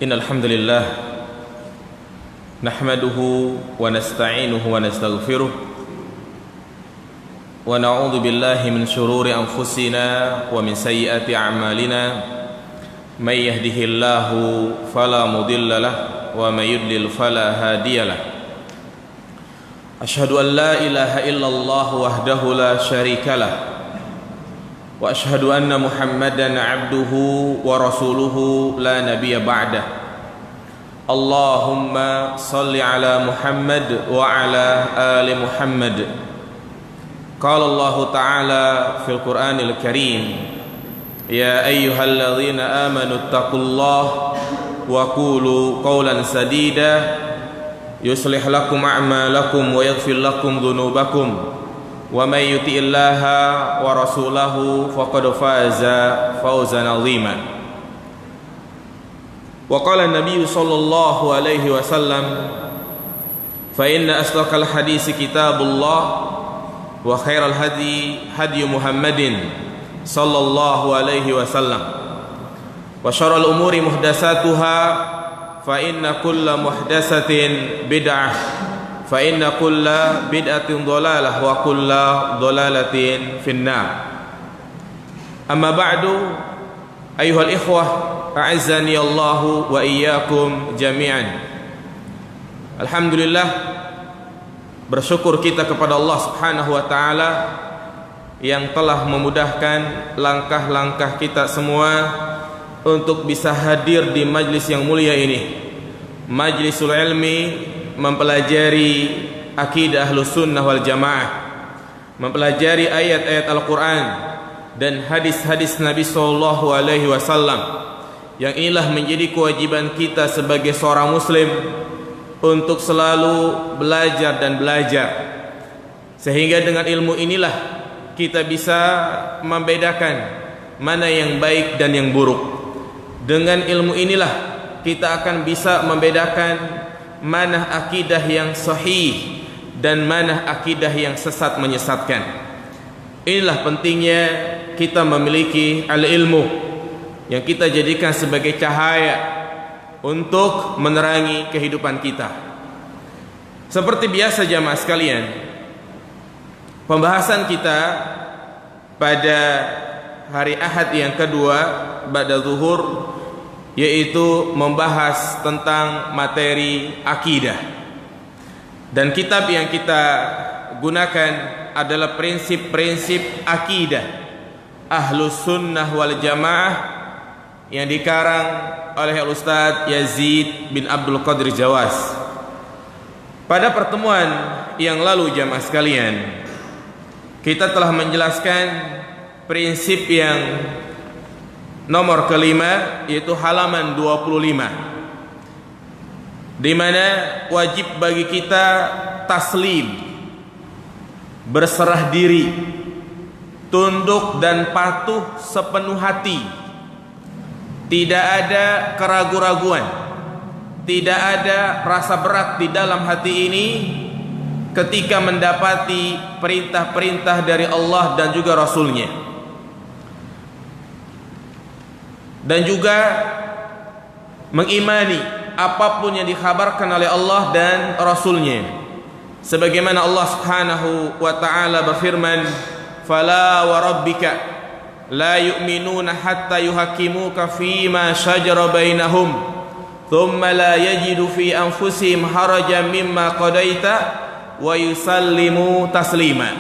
إن الحمد لله نحمده ونستعينه ونستغفره ونعوذ بالله من شرور أنفسنا ومن سيئات أعمالنا من يهده الله فلا مضل له ومن يضلل فلا هادي له أشهد أن لا إله إلا الله وحده لا شريك له وأشهد أن محمدا عبده ورسوله لا نبي بعده اللهم صل على محمد وعلى آل محمد قال الله تعالى في القرآن الكريم يا أيها الذين آمنوا اتقوا الله وقولوا قولا سديدا يصلح لكم أعمالكم ويغفر لكم ذنوبكم ومن يطع الله ورسوله فقد فاز فوزا عظيما وقال النبي صلى الله عليه وسلم فإن أصدق الحديث كتاب الله وخير الهدي هدي محمد صلى الله عليه وسلم وشر الأمور محدثاتها فإن كل محدثة بدعة فإن كل بدعة ضلالة وكل ضلالة في النار أما بعد أيها الإخوة أعزني الله وإياكم جميعا. Alhamdulillah, bersyukur kita kepada Allah Subhanahu wa taala yang telah memudahkan langkah-langkah kita semua untuk bisa hadir di majlis yang mulia ini, Majlisul Ilmi, mempelajari akidah Ahlus Sunnah wal Jamaah, mempelajari ayat-ayat Al-Quran dan hadis-hadis Nabi sallallahu alaihi wasallam, yang inilah menjadi kewajiban kita sebagai seorang muslim untuk selalu belajar dan belajar, sehingga dengan ilmu inilah kita bisa membedakan mana yang baik dan yang buruk. Dengan ilmu inilah kita akan bisa membedakan mana akidah yang sahih dan mana akidah yang sesat menyesatkan. Inilah pentingnya kita memiliki al-ilmu yang kita jadikan sebagai cahaya untuk menerangi kehidupan kita. Seperti biasa jamaah sekalian, pembahasan kita pada hari Ahad yang kedua ba'da zuhur yaitu membahas tentang materi akidah. Dan kitab yang kita gunakan adalah prinsip-prinsip akidah Ahlus Sunnah wal Jamaah yang dikarang oleh Al-Ustaz Yazid bin Abdul Qadir Jawas. Pada pertemuan yang lalu jamaah sekalian, kita telah menjelaskan prinsip yang nomor kelima, yaitu halaman 25, di mana wajib bagi kita taslim, berserah diri, tunduk dan patuh sepenuh hati. Tidak ada keraguan-raguan, tidak ada rasa berat di dalam hati ini ketika mendapati perintah-perintah dari Allah dan juga Rasulnya. Dan juga mengimani apapun yang dikhabarkan oleh Allah dan Rasulnya, sebagaimana Allah Subhanahu wa ta'ala berfirman, fala wa rabbika la yu'minuna hatta yuhakimuka fima shajara bainahum thumma la yajidu fi anfusihim harajan mimma qadaita wa yusallimu taslima.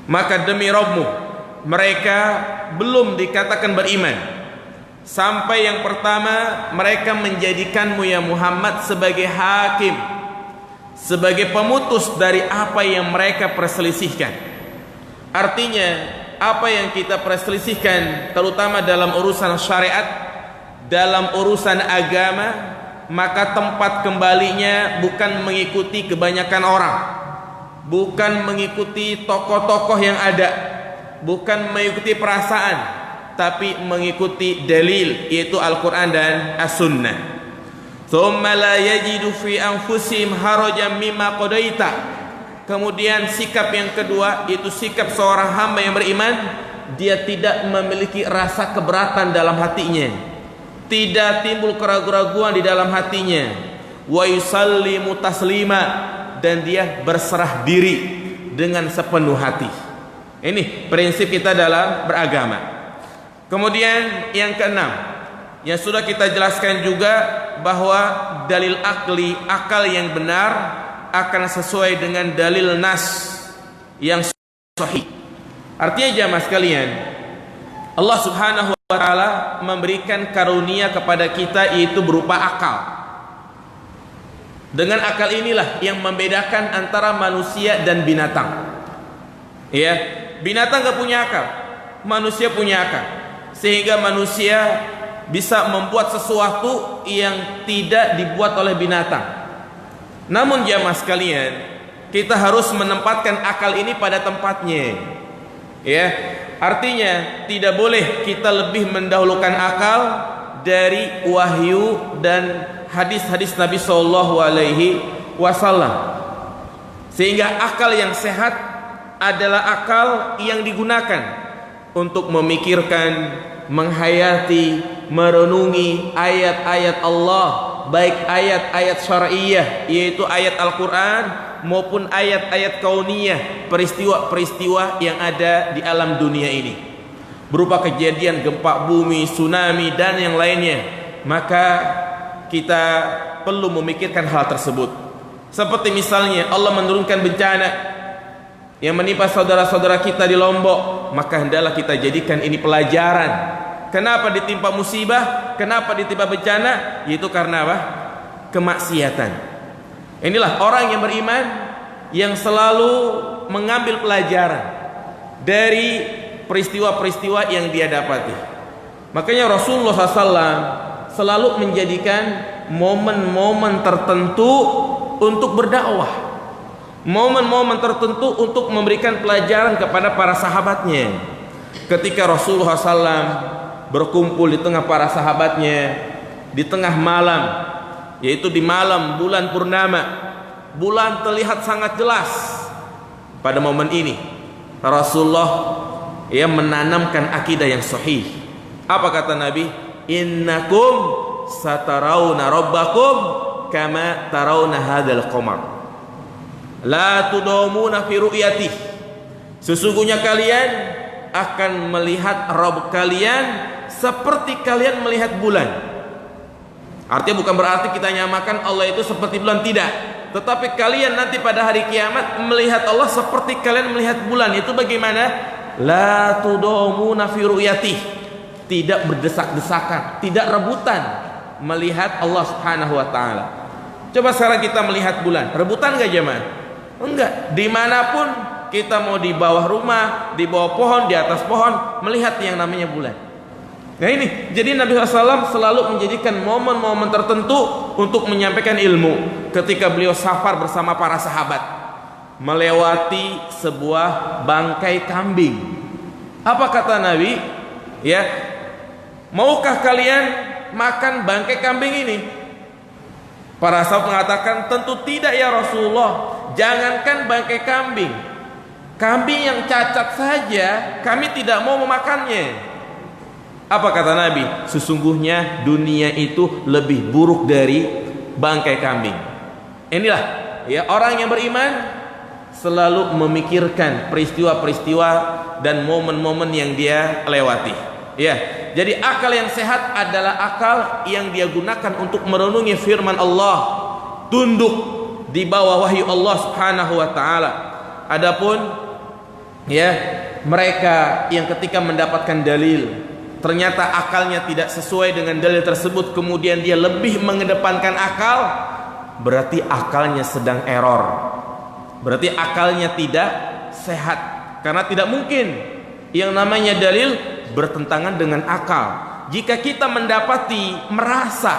Maka demi Rabbmu, mereka belum dikatakan beriman sampai yang pertama mereka menjadikanmu ya Muhammad sebagai hakim, sebagai pemutus dari apa yang mereka perselisihkan. Artinya apa yang kita perselisihkan, terutama dalam urusan syariat, dalam urusan agama, maka tempat kembalinya bukan mengikuti kebanyakan orang, bukan mengikuti tokoh-tokoh yang ada, bukan mengikuti perasaan, tapi mengikuti dalil, yaitu Al-Quran dan As-Sunnah. Thumma la yajidu fi anfusihim harajan mimma qadaita. Kemudian sikap yang kedua, yaitu sikap seorang hamba yang beriman, dia tidak memiliki rasa keberatan dalam hatinya tidak timbul keraguan-keraguan di dalam hatinya, wa yusallimu taslima, dan dia berserah diri dengan sepenuh hati. Ini prinsip kita dalam beragama. Kemudian yang keenam, yang sudah kita jelaskan juga, bahwa dalil akli, akal yang benar akan sesuai dengan dalil nas yang sahih. Artinya jamaah sekalian, Allah Subhanahu wa taala memberikan karunia kepada kita, yaitu berupa akal. Dengan akal inilah yang membedakan antara manusia dan binatang. Ya, binatang gak punya akal, manusia punya akal, sehingga manusia bisa membuat sesuatu yang tidak dibuat oleh binatang. Namun jamaah sekalian, kita harus menempatkan akal ini pada tempatnya. Ya, artinya tidak boleh kita lebih mendahulukan akal dari wahyu dan hadis-hadis Nabi Shallallahu Alaihi Wasallam. Sehingga akal yang sehat adalah akal yang digunakan untuk memikirkan, menghayati, merenungi ayat-ayat Allah, baik ayat-ayat syar'iyyah, yaitu ayat Al-Quran, maupun ayat-ayat kauniyah, peristiwa-peristiwa yang ada di alam dunia ini, berupa kejadian gempa bumi, tsunami, dan yang lainnya. Maka kita perlu memikirkan hal tersebut. Seperti misalnya Allah menurunkan bencana yang menimpa saudara-saudara kita di Lombok, maka hendaklah kita jadikan ini pelajaran. Kenapa ditimpa musibah? Kenapa ditimpa bencana? Yaitu karena apa? Kemaksiatan. Inilah orang yang beriman yang selalu mengambil pelajaran dari peristiwa-peristiwa yang dia dapati. Makanya Rasulullah SAW selalu menjadikan momen-momen tertentu untuk berdakwah, momen-momen tertentu untuk memberikan pelajaran kepada para sahabatnya. Ketika Rasulullah SAW berkumpul di tengah para sahabatnya di tengah malam, yaitu di malam bulan purnama, bulan terlihat sangat jelas. Pada momen ini Rasulullah menanamkan akidah yang sahih. Apa kata Nabi? Innakum satarawna rabbakum kama tarawna hadzal qamar la tudamuna fi ru'yatih. Sesungguhnya kalian akan melihat Rabb kalian seperti kalian melihat bulan. Artinya bukan berarti kita nyamakan Allah itu seperti bulan, tidak. Tetapi kalian nanti pada hari kiamat melihat Allah seperti kalian melihat bulan. Itu bagaimana? La tudamuna fi ru'yatih. Tidak berdesak-desakan, tidak rebutan melihat Allah Subhanahu wa taala. Coba sekarang kita melihat bulan, rebutan enggak jemaah? Enggak. Dimanapun kita, mau di bawah rumah, di bawah pohon, di atas pohon, melihat yang namanya bulan. Nah ini, jadi Nabi SAW selalu menjadikan momen-momen tertentu untuk menyampaikan ilmu. Ketika beliau safar bersama para sahabat, melewati sebuah bangkai kambing. Apa kata Nabi? Ya, maukah kalian makan bangkai kambing ini? Para sahabat mengatakan, tentu tidak ya Rasulullah. Jangankan bangkai kambing, kambing yang cacat saja kami tidak mau memakannya. Apa kata Nabi? Sesungguhnya dunia itu lebih buruk dari bangkai kambing. Inilah ya, orang yang beriman selalu memikirkan peristiwa-peristiwa dan momen-momen yang dia lewati. Ya, jadi akal yang sehat adalah akal yang dia gunakan untuk merenungi firman Allah, tunduk di bawah wahyu Allah Subhanahu wa taala. Adapun ya, mereka yang ketika mendapatkan dalil ternyata akalnya tidak sesuai dengan dalil tersebut, kemudian dia lebih mengedepankan akal, berarti akalnya sedang error. Berarti akalnya tidak sehat. Karena tidak mungkin yang namanya dalil bertentangan dengan akal. Jika kita mendapati, merasa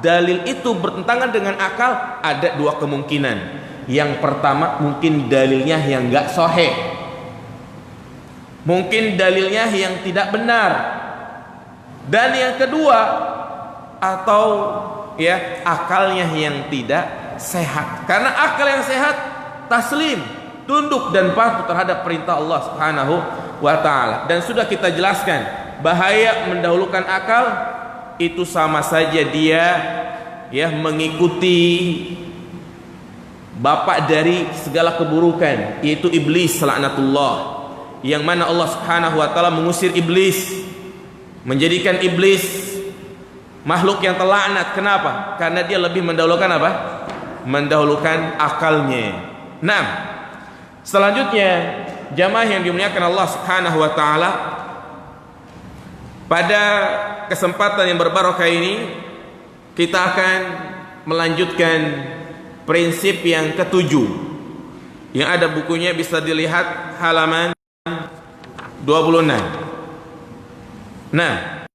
dalil itu bertentangan dengan akal, ada dua kemungkinan. Yang pertama, mungkin dalilnya yang enggak sahih, mungkin dalilnya yang tidak benar. Dan yang kedua, atau ya, akalnya yang tidak sehat. Karena akal yang sehat taslim, tunduk dan patuh terhadap perintah Allah Subhanahu wa taala. Dan sudah kita jelaskan bahaya mendahulukan akal itu sama saja dia ya mengikuti bapak dari segala keburukan, yaitu iblis laknatullah, yang mana Allah Subhanahu wa taala mengusir iblis, menjadikan iblis makhluk yang terlaknat. Kenapa? Karena dia lebih mendahulukan apa? Mendahulukan akalnya. Nah, selanjutnya jamaah yang dimuliakan Allah Subhanahu wa taala, pada kesempatan yang berbarokah ini kita akan melanjutkan prinsip yang ketujuh, yang ada bukunya, bisa dilihat halaman 26. Nah,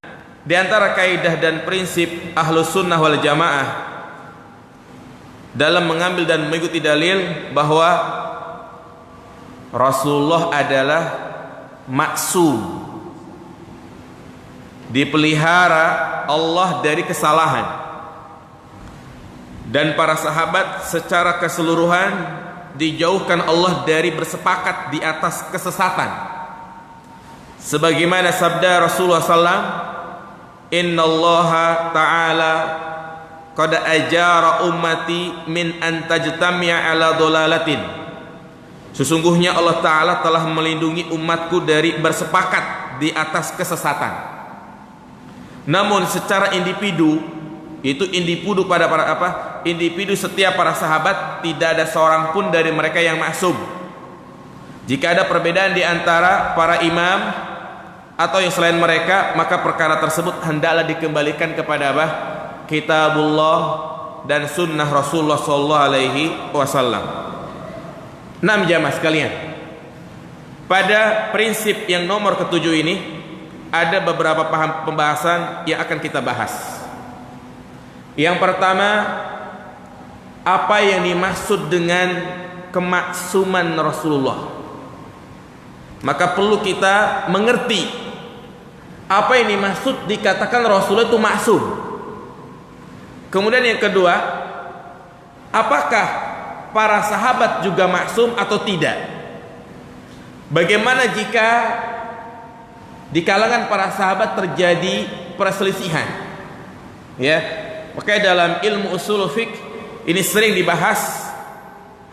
di antara kaidah dan prinsip Ahlus Sunnah wal Jamaah dalam mengambil dan mengikuti dalil bahwa Rasulullah adalah maksum, dipelihara Allah dari kesalahan, dan para sahabat secara keseluruhan dijauhkan Allah dari bersepakat di atas kesesatan, sebagaimana sabda Rasulullah SAW, Inna Allah Ta'ala qad ajara ummati min an tajtami'a ala dolalatin. Sesungguhnya Allah Ta'ala telah melindungi umatku dari bersepakat di atas kesesatan. Namun secara individu, itu individu pada para individu setiap para sahabat, tidak ada seorang pun dari mereka yang maksum. Jika ada perbedaan di antara para imam atau yang selain mereka, maka perkara tersebut hendaklah dikembalikan kepada apa? Kitabullah dan sunnah Rasulullah sallallahu alaihi wasallam. 6 jamaah sekalian, pada prinsip yang nomor ketujuh ini ada beberapa pembahasan yang akan kita bahas. Yang pertama, apa yang dimaksud dengan kemaksuman Rasulullah? Maka perlu kita mengerti apa yang dimaksud dikatakan Rasulullah itu maksum. Kemudian yang kedua, apakah para sahabat juga maksum atau tidak? Bagaimana jika di kalangan para sahabat terjadi perselisihan? Ya, makanya dalam ilmu usul fiqh ini sering dibahas,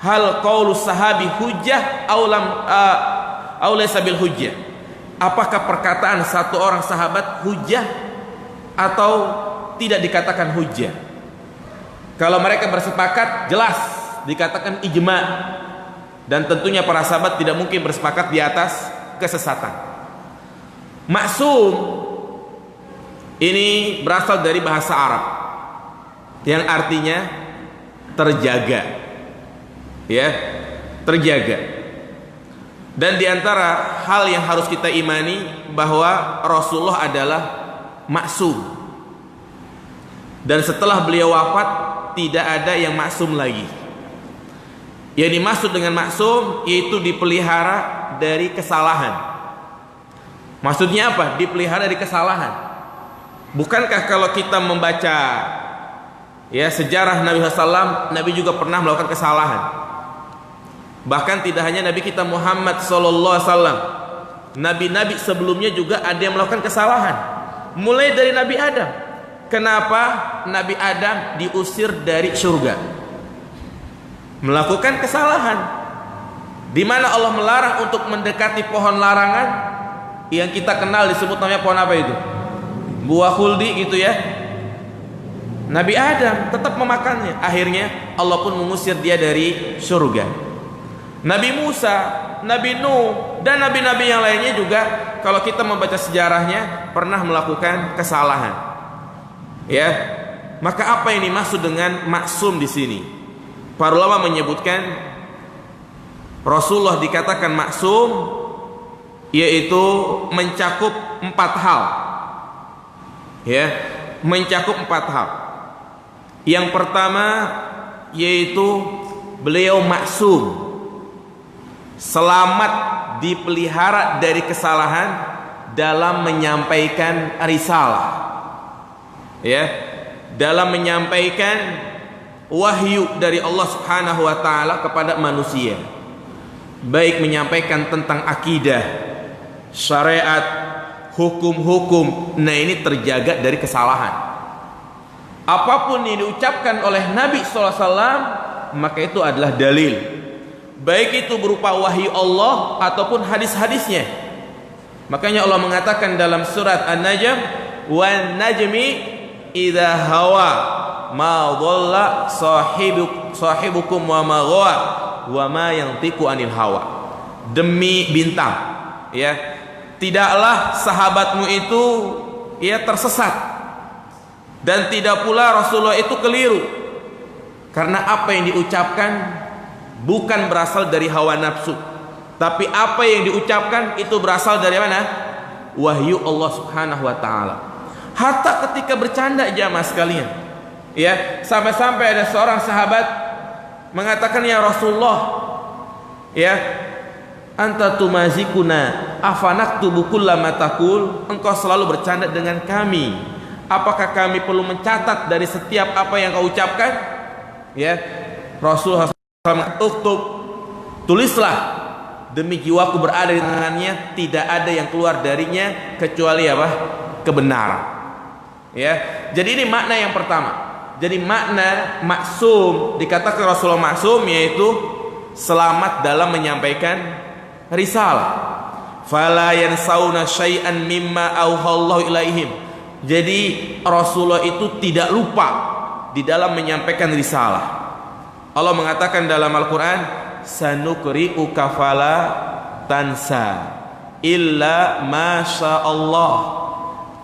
hal qaulus sahabi hujjah aw laysa bil hujjah. Apakah perkataan satu orang sahabat hujjah atau tidak dikatakan hujjah? Kalau mereka bersepakat, jelas dikatakan ijma, dan tentunya para sahabat tidak mungkin bersepakat di atas kesesatan. Maksum ini berasal dari bahasa Arab yang artinya terjaga, ya, terjaga. Dan diantara hal yang harus kita imani bahwa Rasulullah adalah maksum, dan setelah beliau wafat tidak ada yang maksum lagi. Yang dimaksud dengan maksum yaitu dipelihara dari kesalahan. Maksudnya apa? Dipelihara dari kesalahan. Bukankah kalau kita membaca ya sejarah Nabi SAW, Nabi juga pernah melakukan kesalahan. Bahkan tidak hanya Nabi kita Muhammad SAW, nabi-nabi sebelumnya juga ada yang melakukan kesalahan. Mulai dari Nabi Adam. Kenapa Nabi Adam diusir dari surga? Melakukan kesalahan, di mana Allah melarang untuk mendekati pohon larangan yang kita kenal disebut namanya pohon apa itu? Buah khuldi gitu ya. Nabi Adam tetap memakannya. Akhirnya Allah pun mengusir dia dari surga. Nabi Musa, Nabi Nuh, dan nabi-nabi yang lainnya juga kalau kita membaca sejarahnya pernah melakukan kesalahan. Ya, maka apa yang dimaksud dengan maksum di sini? Para ulama menyebutkan Rasulullah dikatakan maksum yaitu mencakup 4 hal. Ya, mencakup 4 hal. Yang pertama yaitu beliau maksum, selamat, dipelihara dari kesalahan dalam menyampaikan risalah, ya, dalam menyampaikan wahyu dari Allah Subhanahu wa taala kepada manusia, baik menyampaikan tentang akidah, syariat, hukum-hukum. Nah, ini terjaga dari kesalahan. Apapun yang diucapkan oleh Nabi SAW, maka itu adalah dalil, baik itu berupa wahyu Allah ataupun hadis-hadisnya. Makanya Allah mengatakan dalam surat An-Najm, wan najmi idza hawa ma dhalla sahibukum wa ma ghawa wa ma yantiqu anil hawa. Demi bintang, ya, tidaklah sahabatmu itu tersesat, dan tidak pula Rasulullah itu keliru, karena apa yang diucapkan bukan berasal dari hawa nafsu, tapi apa yang diucapkan itu berasal dari mana? Wahyu Allah Subhanahu wa taala. Hatta ketika bercanda, jamaah sekalian, ya, sampai-sampai ada seorang sahabat mengatakan, ya Rasulullah, ya, anta tumazikuna afanaktubu kullama taqul, engkau selalu bercanda dengan kami, apakah kami perlu mencatat dari setiap apa yang kau ucapkan? Ya, Rasulullah SAW, tulislah, demi jiwaku berada di tangannya, tidak ada yang keluar darinya kecuali apa? Kebenaran. Ya, jadi ini makna yang pertama. Jadi makna maksum, dikatakan Rasulullah maksum, yaitu selamat dalam menyampaikan risalah. Fala yansauna syai'an mimma auhallahu ilaihim. Jadi Rasulullah itu tidak lupa di dalam menyampaikan risalah. Allah mengatakan dalam Al-Quran, sanukri'uka fala tansa illa masya Allah.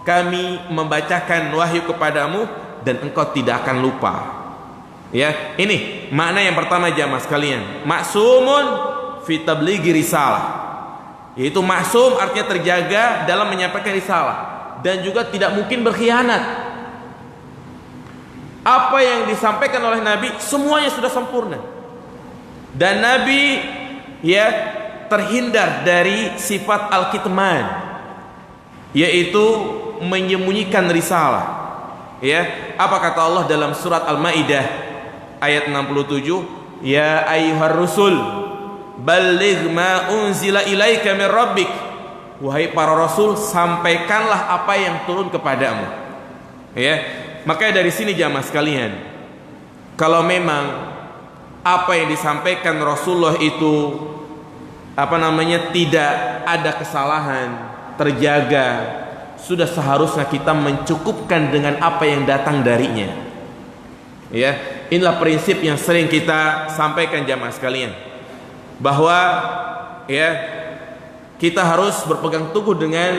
Kami membacakan wahyu kepadamu dan engkau tidak akan lupa. Ya, ini makna yang pertama, jamaah sekalian. Maksumun fi tablighi risalah, yaitu maksum artinya terjaga dalam menyampaikan risalah, dan juga tidak mungkin berkhianat. Apa yang disampaikan oleh Nabi semuanya sudah sempurna, dan Nabi terhindar dari sifat al-kitman, yaitu menyembunyikan risalah. Ya, apa kata Allah dalam surat Al-Maidah ayat 67? Ya ayyuhar rusul balligh ma unzila ilaika min rabbik. Wahai para rasul, sampaikanlah apa yang turun kepadamu. Ya, makanya dari sini jamaah sekalian, kalau memang apa yang disampaikan Rasulullah itu tidak ada kesalahan, terjaga, sudah seharusnya kita mencukupkan dengan apa yang datang darinya. Ya, inilah prinsip yang sering kita sampaikan jamaah sekalian, bahwa kita harus berpegang teguh dengan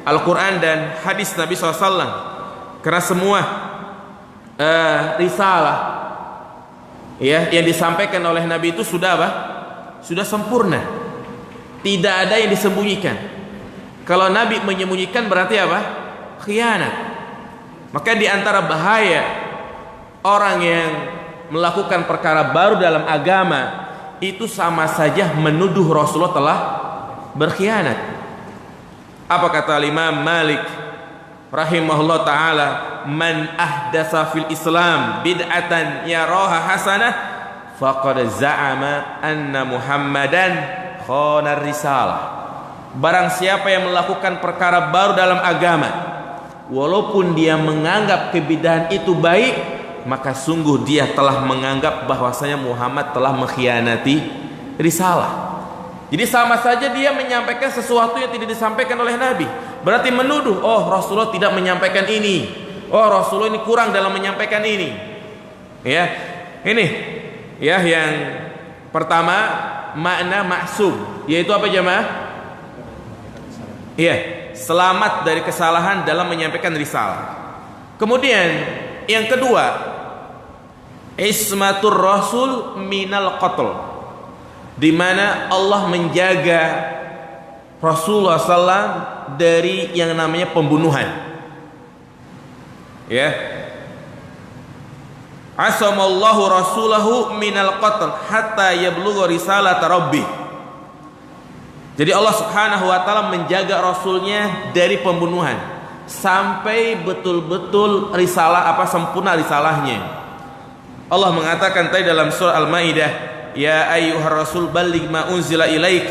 Al-Quran dan hadis Nabi SAW, karena semua risalah yang disampaikan oleh Nabi itu sudah sudah sempurna, tidak ada yang disembunyikan. Kalau Nabi menyembunyikan berarti apa? Khianat. Maka di antara bahaya orang yang melakukan perkara baru dalam agama itu sama saja menuduh Rasulullah telah berkhianat. Apa kata Imam Malik rahimahullah taala, man ahdatsa fil Islam bid'atan yaraha hasanah faqad za'ama anna Muhammadan khana risalah. Barang siapa yang melakukan perkara baru dalam agama, walaupun dia menganggap kebidahan itu baik, maka sungguh dia telah menganggap bahwasanya Muhammad telah mengkhianati risalah. Jadi sama saja dia menyampaikan sesuatu yang tidak disampaikan oleh Nabi, berarti menuduh, oh Rasulullah tidak menyampaikan ini, oh Rasulullah ini kurang dalam menyampaikan ini. Ya, ini yang pertama, makna maksum, yaitu apa jamaah? Selamat dari kesalahan dalam menyampaikan risalah. Kemudian yang kedua, ismatur rasul minal qatl, di mana Allah menjaga Rasulullah SAW dari yang namanya pembunuhan. Ya, asamallahu rasulahu minal qatl hatta yablugha risalata rabbih. Jadi Allah Subhanahu wa taala menjaga rasulnya dari pembunuhan sampai betul-betul risalah sempurna risalahnya. Allah mengatakan tadi dalam surah Al-Maidah, ya ayyuhar rasul balligh ma unzila ilaik.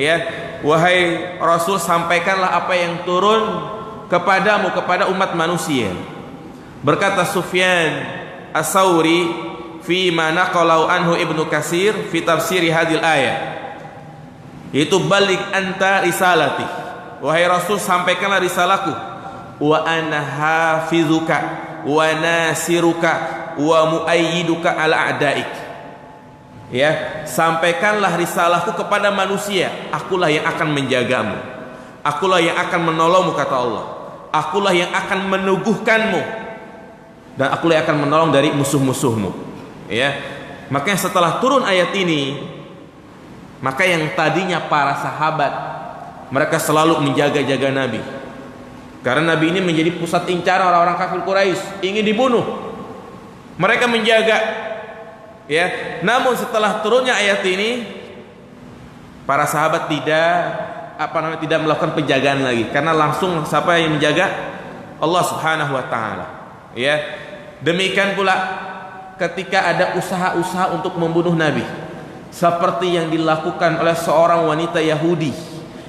Ya, wahai Rasul, sampaikanlah apa yang turun kepadamu, kepada umat manusia. Berkata Sufyan As-Sauri fi ma naqalau anhu Ibnu Katsir fi tafsir hadhil ayat, yaitu balik anta risalati, wahai Rasul, sampaikanlah risalahku, wa ana hafizuka wa nasiruka wa muayyiduka ala a'daik. Ya, sampaikanlah risalahku kepada manusia, akulah yang akan menjagamu, akulah yang akan menolongmu, kata Allah, akulah yang akan meneguhkanmu, dan akulah yang akan menolong dari musuh-musuhmu. Ya, makanya setelah turun ayat ini, maka yang tadinya para sahabat, mereka selalu menjaga-jaga Nabi, karena Nabi ini menjadi pusat incaran orang-orang kafir Quraisy, ingin dibunuh. Mereka menjaga. Ya, namun setelah turunnya ayat ini, para sahabat tidak melakukan penjagaan lagi, karena langsung siapa yang menjaga? Allah Subhanahu wa taala. Ya. Demikian pula ketika ada usaha-usaha untuk membunuh Nabi, seperti yang dilakukan oleh seorang wanita Yahudi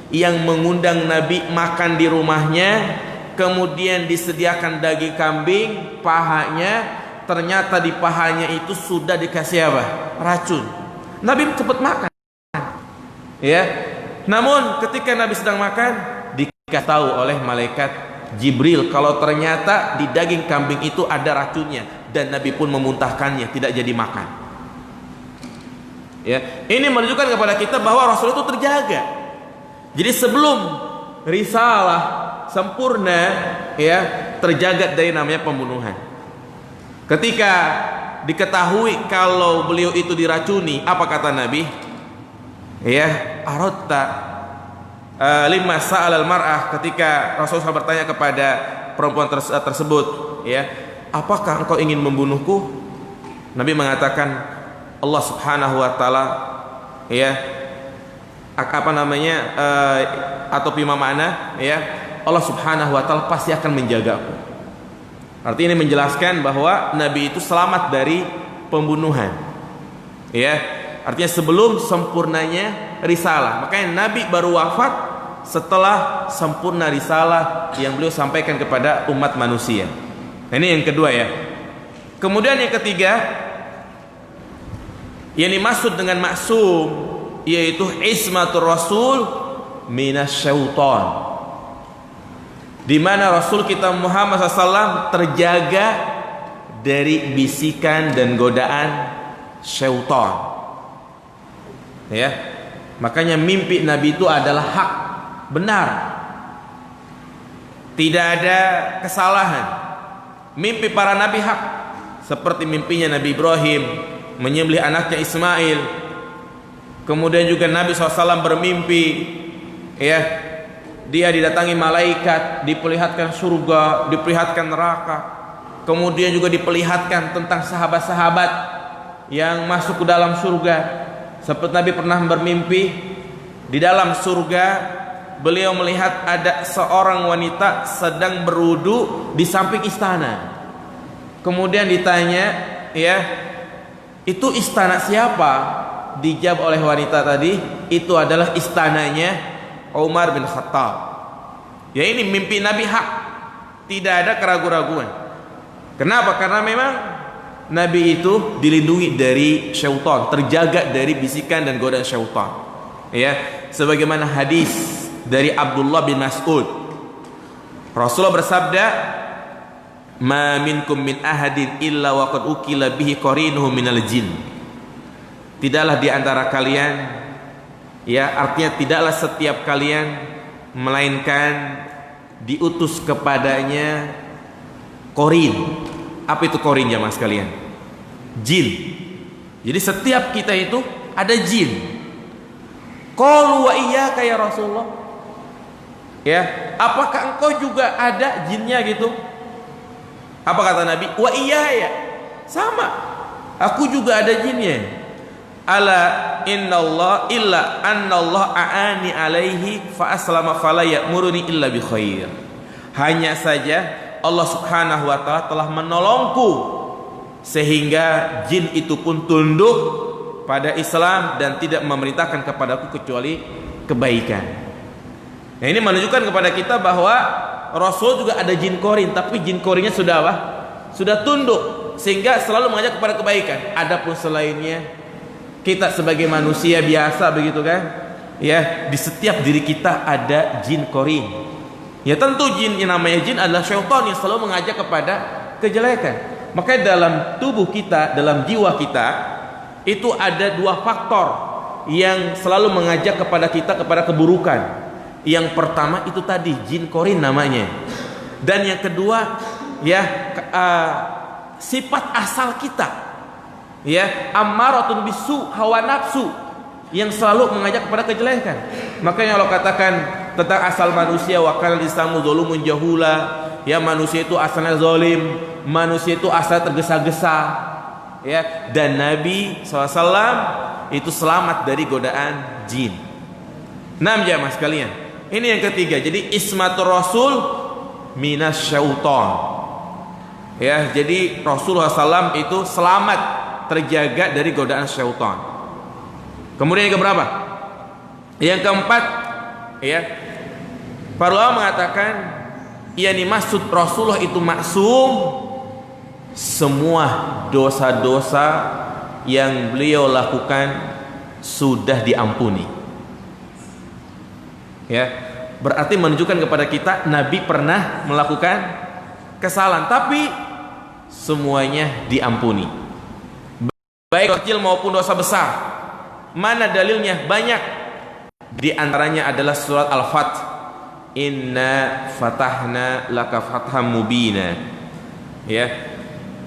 yang mengundang Nabi makan di rumahnya, kemudian disediakan daging kambing, pahanya, ternyata di pahanya itu sudah dikasih apa? Racun. Nabi cepat makan. Ya. Namun ketika Nabi sedang makan, dikasih tahu oleh malaikat Jibril kalau ternyata di daging kambing itu ada racunnya, dan Nabi pun memuntahkannya, tidak jadi makan. Ya, ini menunjukkan kepada kita bahwa Rasul itu terjaga. Jadi sebelum risalah sempurna, ya, terjaga dari namanya pembunuhan. Ketika diketahui kalau beliau itu diracuni, apa kata Nabi? Ya, aradta lima sa'al al-mar'ah, ketika Rasulullah bertanya kepada perempuan tersebut, ya, apakah engkau ingin membunuhku? Nabi mengatakan, Allah Subhanahu wa taala, ya, atau bima mana, ya, Allah Subhanahu wa taala pasti akan menjagaku. Artinya ini menjelaskan bahwa Nabi itu selamat dari pembunuhan. Ya, artinya sebelum sempurnanya risalah. Makanya Nabi baru wafat setelah sempurna risalah yang beliau sampaikan kepada umat manusia. Nah, ini yang kedua, ya. Kemudian yang ketiga, yang dimaksud dengan maksum yaitu ismatur rasul minasyaiton, di mana Rasul kita Muhammad SAW terjaga dari bisikan dan godaan syaitan. Ya, makanya mimpi Nabi itu adalah hak, benar, tidak ada kesalahan. Mimpi para nabi hak, seperti mimpinya Nabi Ibrahim menyembelih anaknya Ismail. Kemudian juga Nabi SAW bermimpi, ya, dia didatangi malaikat, diperlihatkan surga, diperlihatkan neraka. Kemudian juga diperlihatkan tentang sahabat-sahabat yang masuk ke dalam surga. Seperti Nabi pernah bermimpi di dalam surga, beliau melihat ada seorang wanita sedang berwudu di samping istana. Kemudian ditanya, ya, itu istana siapa? Dijawab oleh wanita tadi, itu adalah istananya Umar bin Khattab. Ya, ini mimpi Nabi hak, tidak ada keraguan-raguan. Kenapa? Karena memang Nabi itu dilindungi dari syaitan, terjaga dari bisikan dan godaan syaitan. Ya, sebagaimana hadis dari Abdullah bin Mas'ud, Rasulullah bersabda, "Ma minkum min ahadin illa wa qad ukila bihi qarinuhu minal jin." Tidaklah di antara kalian, ya, artinya tidaklah setiap kalian, melainkan diutus kepadanya qarin. Apa itu qarin, jamaah sekalian? Jin. Jadi setiap kita itu ada jin. Qalu wa iyyaka ya Rasulullah. Ya, apakah engkau juga ada jinnya gitu? Apa kata Nabi? Wa iyaya. Sama. Aku juga ada jinnya. Ala innallah illa annallah a'ani alaihi fa aslama fala ya'muruni illa bi khair. Hanya saja Allah Subhanahu wa taala telah menolongku sehingga jin itu pun tunduk pada Islam dan tidak memerintahkan kepadaku kecuali kebaikan. Nah, ini menunjukkan kepada kita bahwa Rasul juga ada jin korin, tapi jin korinnya sudah apa? Sudah tunduk, sehingga selalu mengajak kepada kebaikan. Adapun selainnya, kita sebagai manusia biasa begitu kan, ya, di setiap diri kita ada jin korin. Ya tentu jin yang namanya jin adalah syaitan yang selalu mengajak kepada kejelekan. Maka dalam tubuh kita, dalam jiwa kita, itu ada dua faktor yang selalu mengajak kepada kita kepada keburukan. Yang pertama itu tadi jin korin namanya, dan yang kedua ya sifat asal kita, ya ammaratun bisu, hawa nafsu yang selalu mengajak kepada kejelekan. Makanya Allah katakan tentang asal manusia, wa kana lisamu zalumun jahula, ya manusia itu asalnya zalim, manusia itu asal tergesa-gesa, ya, dan Nabi SAW itu selamat dari godaan jin. 6 jamaah sekalian. Ini yang ketiga. Jadi ismatur rasul minas syaitan. Ya, jadi Rasulullah SAW itu selamat, terjaga dari godaan syaitan. Kemudian yang keberapa? Yang keempat, ya, para ulama mengatakan yakni maksud Rasulullah itu maksum, semua dosa-dosa yang beliau lakukan sudah diampuni. Ya, berarti menunjukkan kepada kita Nabi pernah melakukan kesalahan, tapi semuanya diampuni, baik kecil maupun dosa besar. Mana dalilnya? Banyak. Di antaranya adalah surat Al-Fath, inna fatahna laka fatham mubina, ya,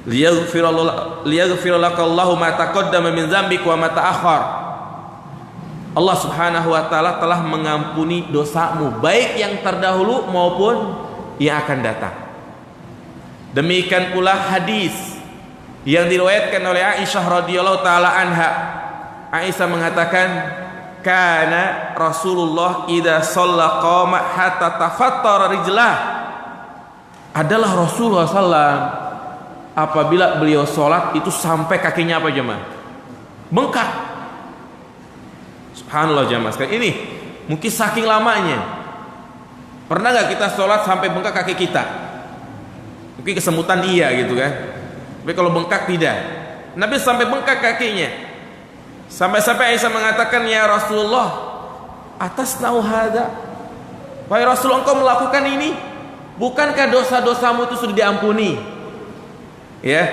liyaghfir lakallahu ma taqaddama min dzambik wa ma ta'akhkhar. Allah Subhanahu wa taala telah mengampuni dosamu, baik yang terdahulu maupun yang akan datang. Demikian pula hadis yang diriwayatkan oleh Aisyah radhiyallahu taala anha. Aisyah mengatakan, kana Rasulullah idza shalla qama hatta tafattara rijlah. Adalah Rasulullah sallallahu apabila beliau sholat itu sampai kakinya apa jemaah? Bengkak. Subhanallah jemaah sekalian, ini mungkin saking lamanya. Pernah nggak kita sholat sampai bengkak kaki kita? Mungkin kesemutan iya gitu kan, tapi kalau bengkak tidak. Nabi sampai bengkak kakinya, sampai-sampai Aisyah mengatakan, ya Rasulullah, atas nauhada, wahai Rasul, engkau melakukan ini, bukankah dosa-dosamu itu sudah diampuni? Ya,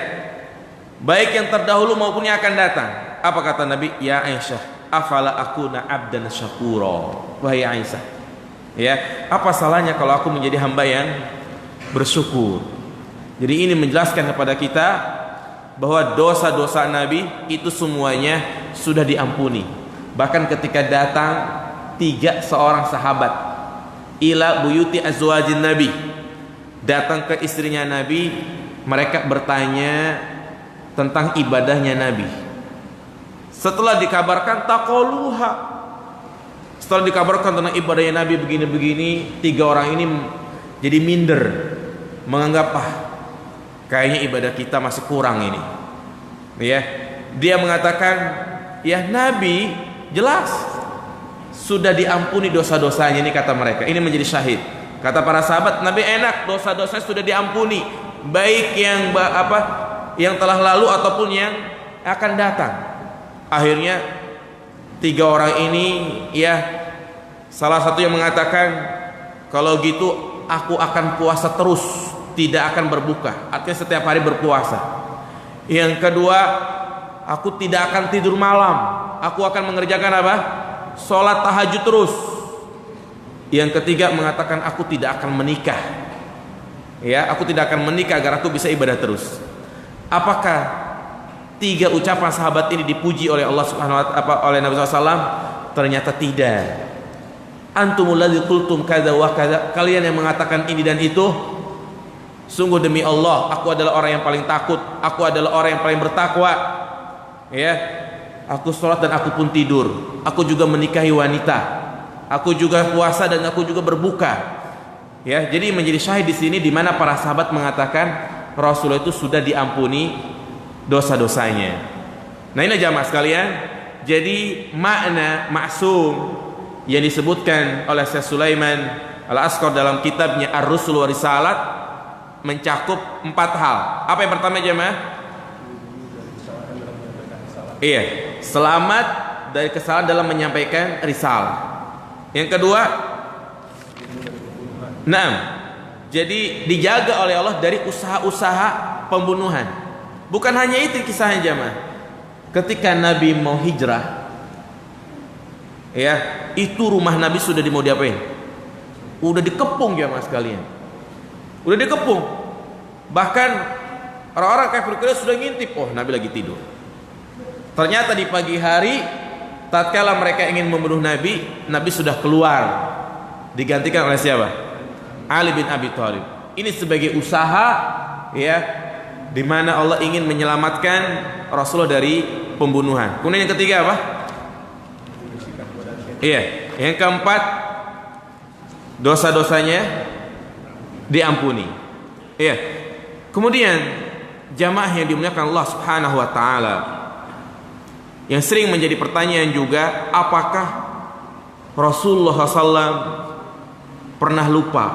baik yang terdahulu maupun yang akan datang. Apa kata Nabi? Ya Aisyah, afala akuna abdan syakura. Wahai Aisyah, ya, apa salahnya kalau aku menjadi hamba yang bersyukur? Jadi ini menjelaskan kepada kita bahwa dosa-dosa Nabi itu semuanya sudah diampuni. Bahkan ketika datang 3 seorang sahabat ila buyuti azwajin Nabi, datang ke istrinya Nabi, mereka bertanya tentang ibadahnya Nabi. Setelah dikabarkan taqaluha, setelah dikabarkan tentang ibadahnya Nabi begini-begini, 3 orang ini jadi minder, menganggap kayaknya ibadah kita masih kurang ini. Ya, dia mengatakan, ya Nabi jelas sudah diampuni dosa-dosanya, ini kata mereka. Ini menjadi syahid. Kata para sahabat, Nabi enak, dosa-dosanya sudah diampuni, baik yang yang telah lalu ataupun yang akan datang. Akhirnya 3 orang ini, ya, salah satu yang mengatakan, kalau gitu aku akan puasa terus, tidak akan berbuka, artinya setiap hari berpuasa. Yang kedua, aku tidak akan tidur malam, aku akan mengerjakan apa? Sholat tahajud terus. Yang ketiga mengatakan, aku tidak akan menikah, ya, aku tidak akan menikah agar aku bisa ibadah terus. Apakah 3 ucapan sahabat ini dipuji oleh Allah Subhanahu wa taala, oleh Nabi SAW? Ternyata tidak. Antumul ladzi qultum kadza wa kadza, kalian yang mengatakan ini dan itu, sungguh demi Allah, aku adalah orang yang paling takut, aku adalah orang yang paling bertakwa. Ya, aku sholat dan aku pun tidur, aku juga menikahi wanita, aku juga puasa dan aku juga berbuka. Ya, jadi menjadi syahid di sini di mana para sahabat mengatakan Rasulullah itu sudah diampuni dosa-dosanya. Nah ini jamaah sekalian, jadi makna maksum yang disebutkan oleh Syekh Sulaiman Al-Asqar dalam kitabnya Ar-Rusul wa Risalat mencakup 4 hal. Apa yang pertama jemaah? Iya, selamat dari kesalahan dalam menyampaikan risalah. Yang kedua, jadi dijaga oleh Allah dari usaha-usaha pembunuhan. Bukan hanya itu kisahnya jemaah. Ketika Nabi mau hijrah, ya, itu rumah Nabi sudah mau diapain? Udah dikepung jemaah sekalian. Udah dikepung. Bahkan orang-orang kafir Quraisy sudah ngintip, oh Nabi lagi tidur. Ternyata di pagi hari tatkala mereka ingin membunuh Nabi, Nabi sudah keluar. Digantikan oleh siapa? Ali bin Abi Thalib. Ini sebagai usaha, ya, di mana Allah ingin menyelamatkan Rasulullah dari pembunuhan. Kemudian yang ketiga apa? Iya, yang keempat, dosa-dosanya diampuni. Iya. Kemudian jamaah yang dimuliakan Allah Subhanahu wa taala, yang sering menjadi pertanyaan juga, apakah Rasulullah SAW pernah lupa?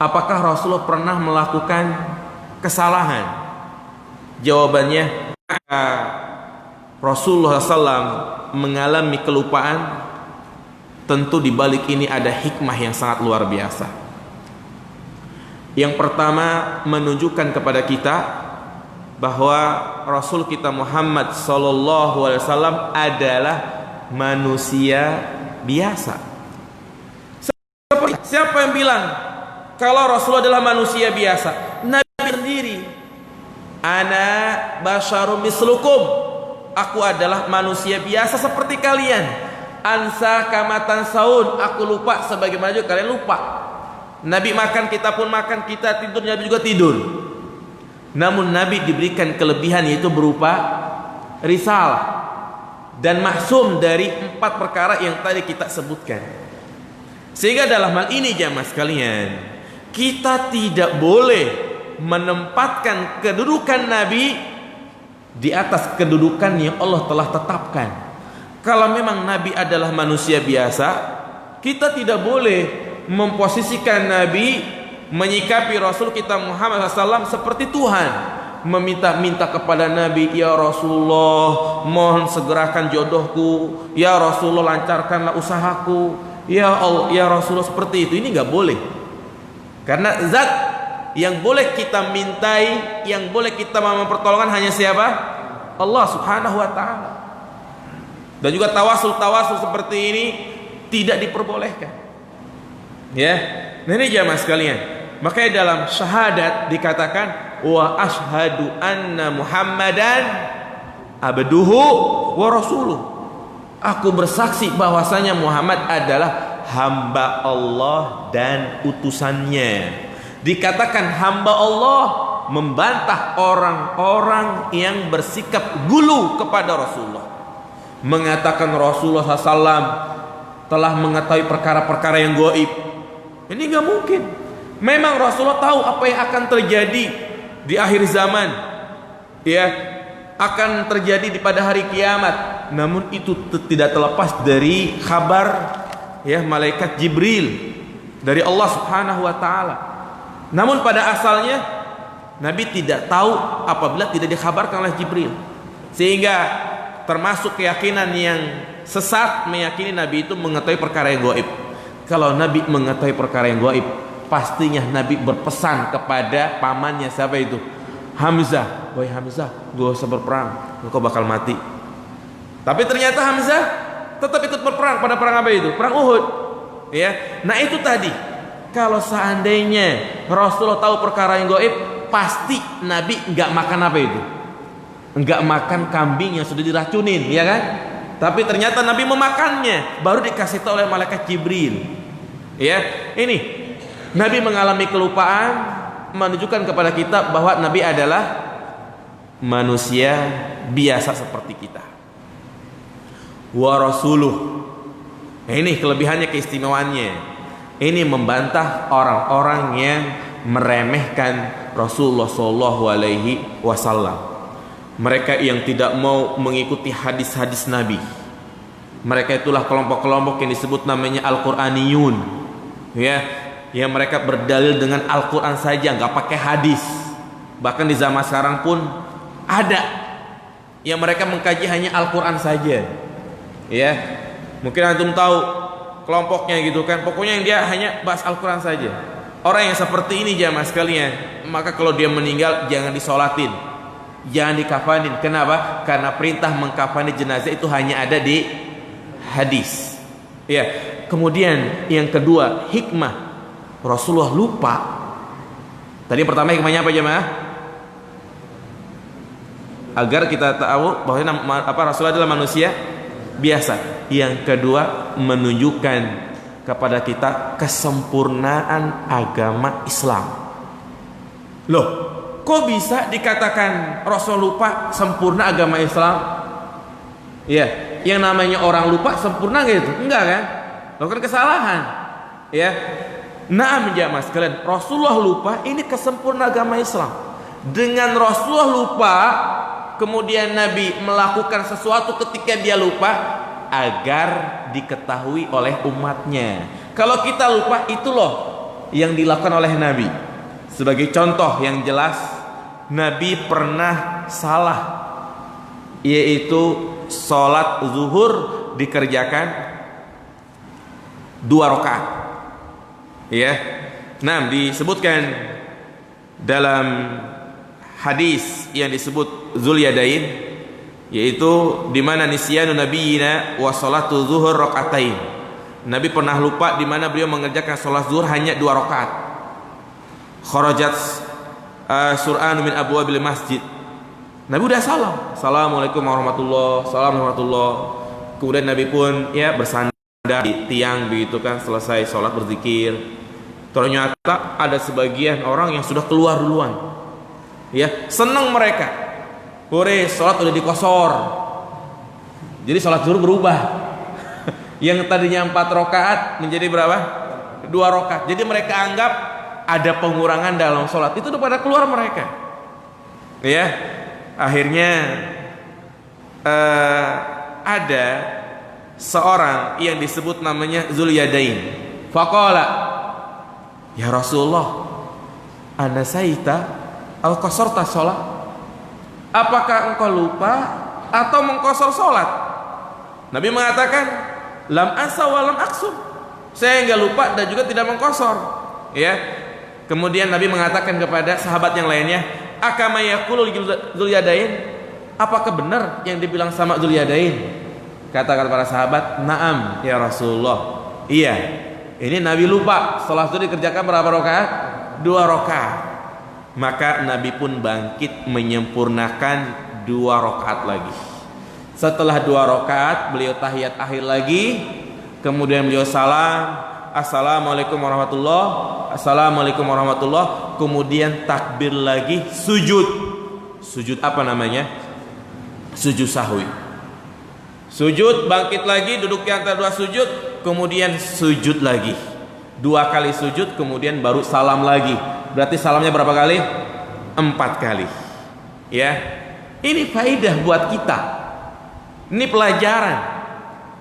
Apakah Rasulullah pernah melakukan kesalahan? Jawabannya, Rasulullah SAW mengalami kelupaan. Tentu di balik ini ada hikmah yang sangat luar biasa. Yang pertama, menunjukkan kepada kita bahwa Rasul kita Muhammad sallallahu alaihi wasallam adalah manusia biasa. Siapa yang bilang kalau Rasul adalah manusia biasa? Nabi sendiri. Ana basyarum mislukum. Aku adalah manusia biasa seperti kalian. Ansa kamatan saun. Aku lupa sebagaimana juga kalian lupa. Nabi makan, kita pun makan. Kita tidur, Nabi juga tidur. Namun Nabi diberikan kelebihan, yaitu berupa risalah dan maksum dari 4 perkara yang tadi kita sebutkan. Sehingga dalam hal ini jamaah sekalian, kita tidak boleh menempatkan kedudukan Nabi di atas kedudukan yang Allah telah tetapkan. Kalau memang Nabi adalah manusia biasa, kita tidak boleh memposisikan Nabi, menyikapi Rasul kita Muhammad SAW seperti Tuhan, meminta-minta kepada Nabi, ya Rasulullah mohon segerakan jodohku, ya Rasulullah lancarkanlah usahaku, ya Allah, ya Rasulullah, seperti itu. Ini nggak boleh, karena zat yang boleh kita mintai, yang boleh kita memohon pertolongan hanya siapa? Allah Subhanahu wa ta'ala. Dan juga tawasul seperti ini tidak diperbolehkan, ya. Nah ini jamaah sekalian, makanya dalam syahadat dikatakan wa ashhadu anna Muhammadan abduhu wa rasuluh. Aku bersaksi bahwasanya Muhammad adalah hamba Allah dan utusannya. Dikatakan hamba Allah membantah orang-orang yang bersikap gulu kepada Rasulullah, mengatakan Rasulullah SAW telah mengetahui perkara-perkara yang gaib. Ini nggak mungkin. Memang Rasulullah tahu apa yang akan terjadi di akhir zaman, ya, akan terjadi pada hari kiamat. Namun itu tidak terlepas dari kabar, ya, malaikat Jibril dari Allah Subhanahu wa taala. Namun pada asalnya Nabi tidak tahu apabila tidak dikabarkan oleh Jibril. Sehingga termasuk keyakinan yang sesat meyakini Nabi itu mengetahui perkara yang gaib. Kalau Nabi mengetahui perkara yang gaib, pastinya Nabi berpesan kepada pamannya, siapa itu? Hamzah. Wahai Hamzah, gak usah berperang, engkau bakal mati. Tapi ternyata Hamzah tetap ikut berperang pada perang apa itu? Perang Uhud. Ya, nah itu tadi. Kalau seandainya Rasulullah tahu perkara yang gaib, pasti Nabi nggak makan apa itu? Nggak makan kambing yang sudah diracunin, ya kan? Tapi ternyata Nabi memakannya, baru dikasih tahu oleh malaikat Jibril. Ya, ini Nabi mengalami kelupaan, menunjukkan kepada kita bahwa Nabi adalah manusia biasa seperti kita. Wa rasuluh. Nah, ini kelebihannya, keistimewaannya. Ini membantah orang-orang yang meremehkan Rasulullah Shallallahu Alaihi Wasallam. Mereka yang tidak mau mengikuti hadis-hadis Nabi, Mereka itulah kelompok-kelompok yang disebut namanya Al-Quraniyun, ya, yang mereka berdalil dengan Al-Quran saja, nggak pakai hadis. Bahkan di zaman sekarang pun ada yang mereka mengkaji hanya Al-Quran saja, ya. Mungkin antum tahu kelompoknya gitu kan, pokoknya yang dia hanya bahas Al-Quran saja. Orang yang seperti ini jamaah sekalian, maka kalau dia meninggal jangan disolatin, jangan dikafanin. Kenapa? Karena perintah mengkafani jenazah itu hanya ada di hadis, ya. Kemudian yang kedua, hikmah Rasulullah lupa. Tadi pertama hikmahnya apa jemaah? Agar kita tahu bahwa Rasulullah adalah manusia biasa. Yang kedua, menunjukkan kepada kita kesempurnaan agama Islam. Loh, kok bisa dikatakan Rasul lupa sempurna agama Islam? Ya, yang namanya orang lupa sempurna gitu? Enggak kan? Lakukan kesalahan. Ya. Nah, jamaah sekalian, Rasulullah lupa, ini kesempurnaan agama Islam. Dengan Rasulullah lupa, kemudian Nabi melakukan sesuatu ketika dia lupa agar diketahui oleh umatnya. Kalau kita lupa, itu loh yang dilakukan oleh Nabi. Sebagai contoh yang jelas, Nabi pernah salah, yaitu sholat zuhur dikerjakan 2 rakaat, ya. Nah, disebutkan dalam hadis yang disebut Zulyadain, yaitu di mana nisyanu nabiyina wa sholatu zuhur rakaatain. Nabi pernah lupa di mana beliau mengerjakan sholat zuhur hanya 2 rakaat. Kharajat sur'an min abwabil masjid. Nabi udah salam, assalamualaikum warahmatullah, assalamualaikum. Kemudian Nabi pun ya bersandar di tiang begitu kan, selesai sholat berzikir. Ternyata ada sebagian orang yang sudah keluar duluan, ya, senang mereka. Hore, sholat udah dikosor. Jadi sholat zuhur berubah. Yang tadinya 4 rakaat menjadi berapa? 2 rakaat. Jadi mereka anggap ada pengurangan dalam sholat. Itu udah pada keluar mereka, ya. Akhirnya ada seorang yang disebut namanya Zulyadain. Faqala, ya Rasulullah, anasaita al-qasorta sholat? Apakah engkau lupa atau mengkosor sholat? Nabi mengatakan, lam ansa wa lam aksur. Saya enggak lupa dan juga tidak mengkosor, ya. Kemudian Nabi mengatakan kepada sahabat yang lainnya, akama yaqulu Zulyadain, apakah benar yang dibilang sama Zulyadain? Katakan para sahabat, na'am ya Rasulullah, iya. Ini Nabi lupa, sholat itu dikerjakan berapa rakaat? 2 rakaat. Maka Nabi pun bangkit menyempurnakan 2 rakaat lagi. Setelah 2 rakaat beliau tahiyat akhir lagi, kemudian beliau salam, assalamualaikum warahmatullah, assalamualaikum warahmatullah. Kemudian takbir lagi, sujud. Sujud apa namanya? Sujud sahwi. Sujud, bangkit lagi, duduk di antara 2 sujud, kemudian sujud lagi. 2 kali sujud, kemudian baru salam lagi. Berarti salamnya berapa kali? 4 kali. Ya, ini faidah buat kita. Ini pelajaran.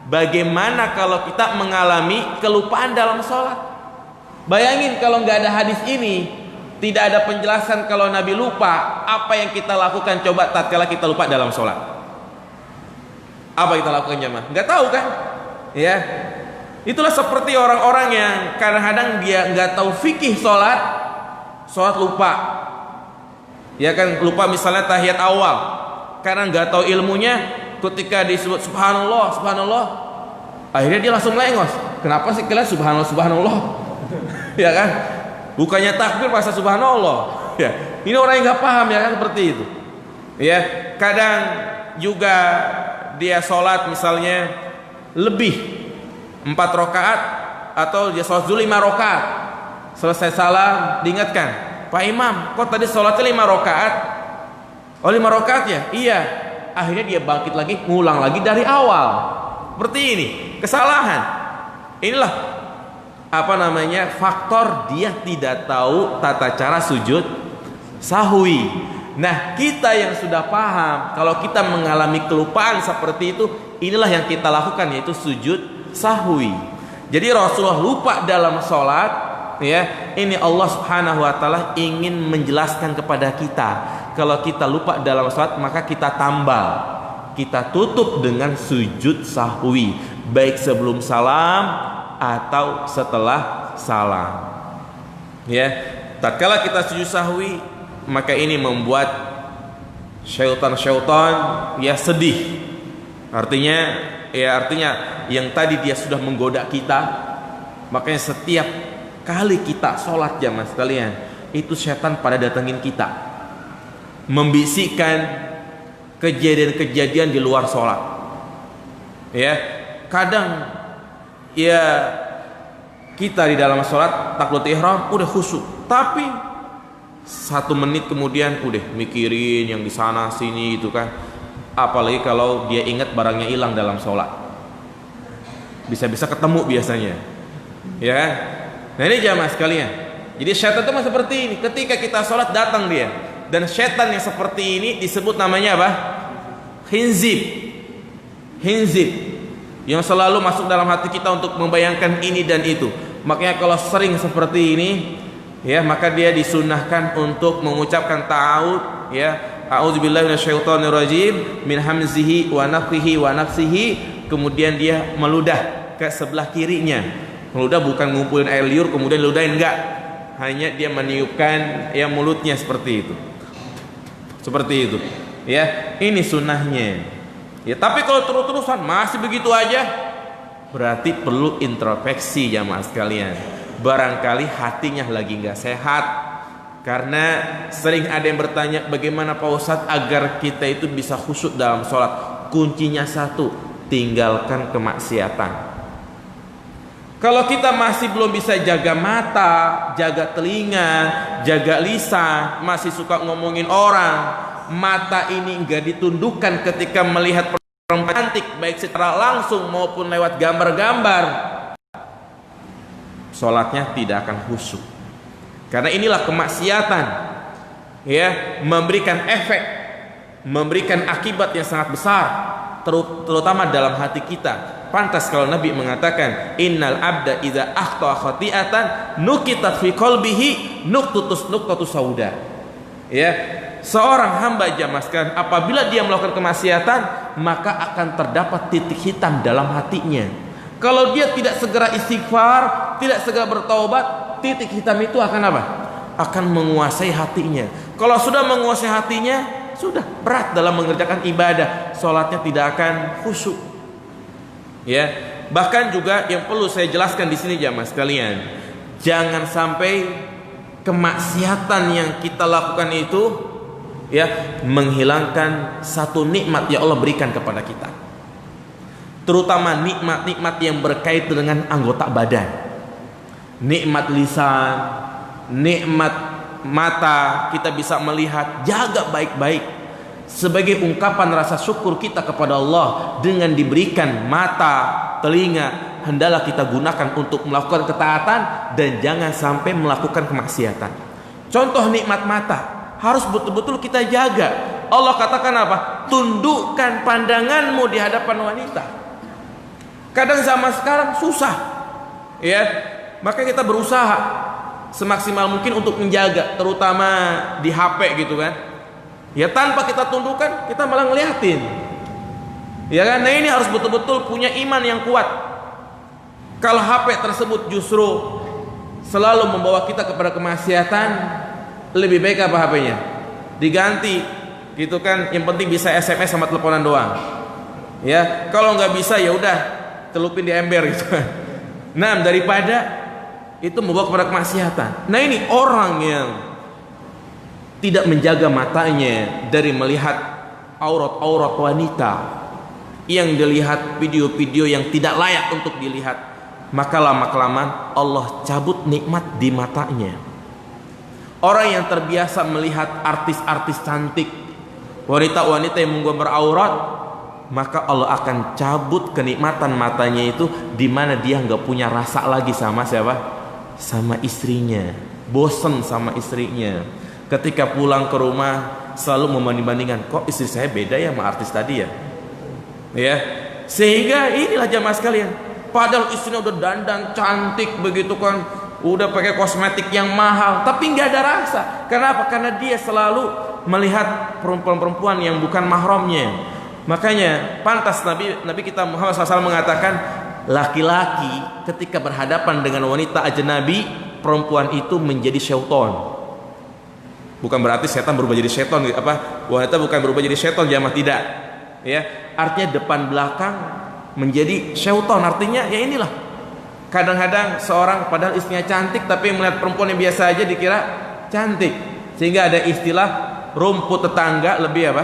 Bagaimana kalau kita mengalami kelupaan dalam sholat? Bayangin kalau nggak ada hadis ini, tidak ada penjelasan kalau Nabi lupa, apa yang kita lakukan coba tatkala kita lupa dalam sholat? Apa kita lakukan jemaah? Nggak tahu kan? Ya, itulah seperti orang-orang yang kadang-kadang dia nggak tahu fikih sholat lupa. Ya kan, lupa misalnya tahiyat awal, karena nggak tahu ilmunya, ketika disebut subhanallah, subhanallah, akhirnya dia langsung lengos. Kenapa sih kalian subhanallah, subhanallah? Ya kan? Bukannya takbir masa subhanallah. Ya, ini orang yang nggak paham ya kan, seperti itu. Ya, kadang juga dia sholat misalnya lebih 4 rakaat atau dia sholat zuhur 5 rakaat. Selesai salam diingatkan, Pak Imam, kok tadi sholatnya 5 rakaat? Oh 5 rakaat ya? Iya. Akhirnya dia bangkit lagi, ngulang lagi dari awal. Seperti ini, kesalahan. Inilah apa namanya, faktor dia tidak tahu tata cara sujud sahwi. Nah, kita yang sudah paham, kalau kita mengalami kelupaan seperti itu, inilah yang kita lakukan, yaitu sujud sahwi. Jadi Rasulullah lupa dalam sholat, ya, ini Allah Subhanahu wa taala ingin menjelaskan kepada kita, kalau kita lupa dalam sholat maka kita tambal, kita tutup dengan sujud sahwi, baik sebelum salam atau setelah salam. Ya, tatkala kita sujud sahwi, maka ini membuat syaitan ya sedih. Artinya yang tadi dia sudah menggoda kita, makanya setiap kali kita sholat jamaah sekalian, itu setan pada datengin kita, membisikkan kejadian-kejadian di luar sholat. Ya, kadang ya kita di dalam sholat takbiratul ihram udah khusyuk, tapi 1 menit kemudian udah mikirin yang di sana sini itu kan. Apalagi kalau dia ingat barangnya hilang dalam sholat, bisa-bisa ketemu biasanya, ya kan? Nah ini jamaah sekalian, jadi syaitan itu seperti ini. Ketika kita sholat datang dia, dan syaitan yang seperti ini disebut namanya apa? Khinzib, yang selalu masuk dalam hati kita untuk membayangkan ini dan itu. Makanya kalau sering seperti ini, ya, maka dia disunahkan untuk mengucapkan ta'awud, ya, a'udzubillahi minasyaitonirrajim min hamzihi wa nafthihi wa nafsihi. Kemudian dia meludah ke sebelah kirinya. Meludah bukan ngumpulin air liur kemudian ludahin, enggak, hanya dia meniupkan ya mulutnya seperti itu, ya. Ini sunnahnya, ya. Tapi kalau terus-terusan masih begitu aja, berarti perlu introspeksi jamaah sekalian. Barangkali hatinya lagi nggak sehat. Karena sering ada yang bertanya, bagaimana Pak Ustadz agar kita itu bisa khusyuk dalam sholat? Kuncinya satu, tinggalkan kemaksiatan. Kalau kita masih belum bisa jaga mata, jaga telinga, jaga lisan, masih suka ngomongin orang, mata ini enggak ditundukkan ketika melihat perempuan cantik, baik secara langsung maupun lewat gambar-gambar, sholatnya tidak akan khusyuk. Karena inilah kemaksiatan, ya, memberikan efek, memberikan akibat yang sangat besar, terutama dalam hati kita. Pantas kalau Nabi mengatakan, innal abda idza akhta khati'atan nukitat fi qalbihi nuqtatus sauda. Ya, seorang hamba jamaah sekalian, apabila dia melakukan kemaksiatan, maka akan terdapat titik hitam dalam hatinya. Kalau dia tidak segera istighfar, tidak segera bertaubat, titik hitam itu akan apa? Akan menguasai hatinya. Kalau sudah menguasai hatinya, sudah berat dalam mengerjakan ibadah, sholatnya tidak akan khusyuk. Ya, bahkan juga yang perlu saya jelaskan di sini jamaah sekalian, jangan sampai kemaksiatan yang kita lakukan itu, ya, menghilangkan satu nikmat yang Allah berikan kepada kita. Terutama nikmat-nikmat yang berkait dengan anggota badan. Nikmat lisan, nikmat mata, kita bisa melihat, jaga baik-baik. Sebagai ungkapan rasa syukur kita kepada Allah dengan diberikan mata, telinga, hendaklah kita gunakan untuk melakukan ketaatan dan jangan sampai melakukan kemaksiatan. Contoh nikmat mata harus betul-betul kita jaga. Allah katakan apa? Tundukkan pandanganmu di hadapan wanita. Kadang zaman sekarang susah, ya. Maka kita berusaha semaksimal mungkin untuk menjaga, terutama di HP gitu kan. Ya, tanpa kita tundukkan, kita malah ngeliatin. Ya kan? Nah ini harus betul-betul punya iman yang kuat. Kalau HP tersebut justru selalu membawa kita kepada kemaksiatan, lebih baik apa HP-nya? Diganti gitu kan. Yang penting bisa SMS sama teleponan doang. Ya, kalau nggak bisa ya udah celupin di ember gitu. Nah, daripada itu membawa kepada kemaksiatan. Nah ini orang yang tidak menjaga matanya dari melihat aurat-aurat wanita, yang dilihat video-video yang tidak layak untuk dilihat, maka lama-kelamaan Allah cabut nikmat di matanya. Orang yang terbiasa melihat artis-artis cantik, wanita-wanita yang menggambar aurat, maka Allah akan cabut kenikmatan matanya itu, di mana dia nggak punya rasa lagi sama siapa? Sama istrinya, bosen sama istrinya. Ketika pulang ke rumah selalu membanding-bandingkan, kok istri saya beda ya sama artis tadi ya. Ya, Sehingga inilah jamaah sekalian, padahal istrinya udah dandan cantik begitu kan, udah pakai kosmetik yang mahal, tapi nggak ada rasa. Kenapa? Karena dia selalu melihat perempuan-perempuan yang bukan mahramnya. Makanya pantas Nabi kita Muhammad SAW mengatakan, laki-laki ketika berhadapan dengan wanita ajnabi, perempuan itu menjadi syaitan. Bukan berarti setan berubah jadi syaitan, wanita bukan berubah jadi syaitan, jamaah, tidak. Ya, artinya depan belakang menjadi syaitan. Artinya ya inilah. Kadang-kadang seorang padahal istrinya cantik, tapi melihat perempuan yang biasa aja dikira cantik. Sehingga ada istilah rumput tetangga lebih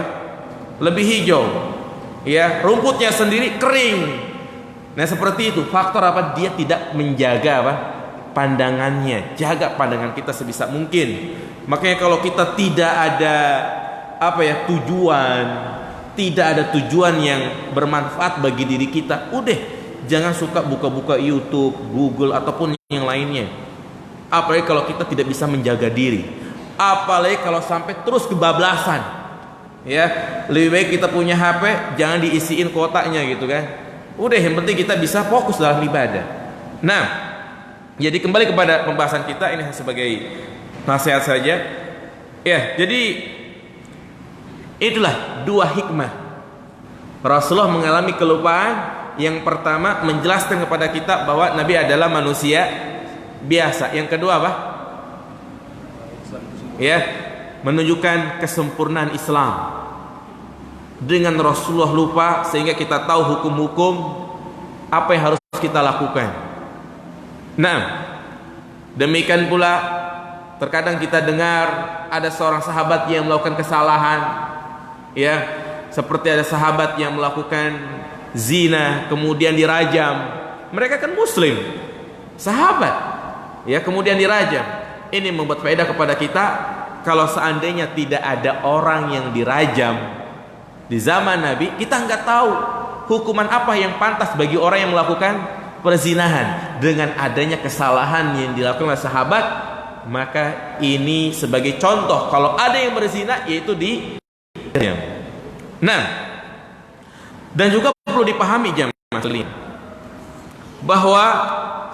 lebih hijau. Ya, rumputnya sendiri kering. Nah, seperti itu. Faktor apa? Dia tidak menjaga pandangannya. Jaga pandangan kita sebisa mungkin. Makanya kalau kita tidak ada tujuan, tidak ada tujuan yang bermanfaat bagi diri kita, udah jangan suka buka-buka YouTube, Google ataupun yang lainnya. Apalagi kalau kita tidak bisa menjaga diri. Apalagi kalau sampai terus kebablasan. Ya, lebih baik kita punya HP jangan diisiin kuotanya gitu kan. Udah, yang penting kita bisa fokus dalam ibadah. Nah, jadi kembali kepada pembahasan kita ini sebagai nasihat saja. Ya, jadi itulah dua hikmah Rasulullah mengalami kelupaan. Yang pertama, menjelaskan kepada kita bahwa Nabi adalah manusia biasa. Yang kedua ya, menunjukkan kesempurnaan Islam. Dengan Rasulullah lupa sehingga kita tahu hukum-hukum apa yang harus kita lakukan. Nah, demikian pula terkadang kita dengar ada seorang sahabat yang melakukan kesalahan, ya, seperti ada sahabat yang melakukan zina kemudian dirajam. Mereka kan muslim, sahabat, ya, kemudian dirajam. Ini membuat faedah kepada kita, kalau seandainya tidak ada orang yang dirajam di zaman Nabi, kita nggak tahu hukuman apa yang pantas bagi orang yang melakukan perzinahan. Dengan adanya kesalahan yang dilakukan oleh sahabat, maka ini sebagai contoh kalau ada yang berzina, yaitu di. Nah, dan juga perlu dipahami jamaah sekalian, bahwa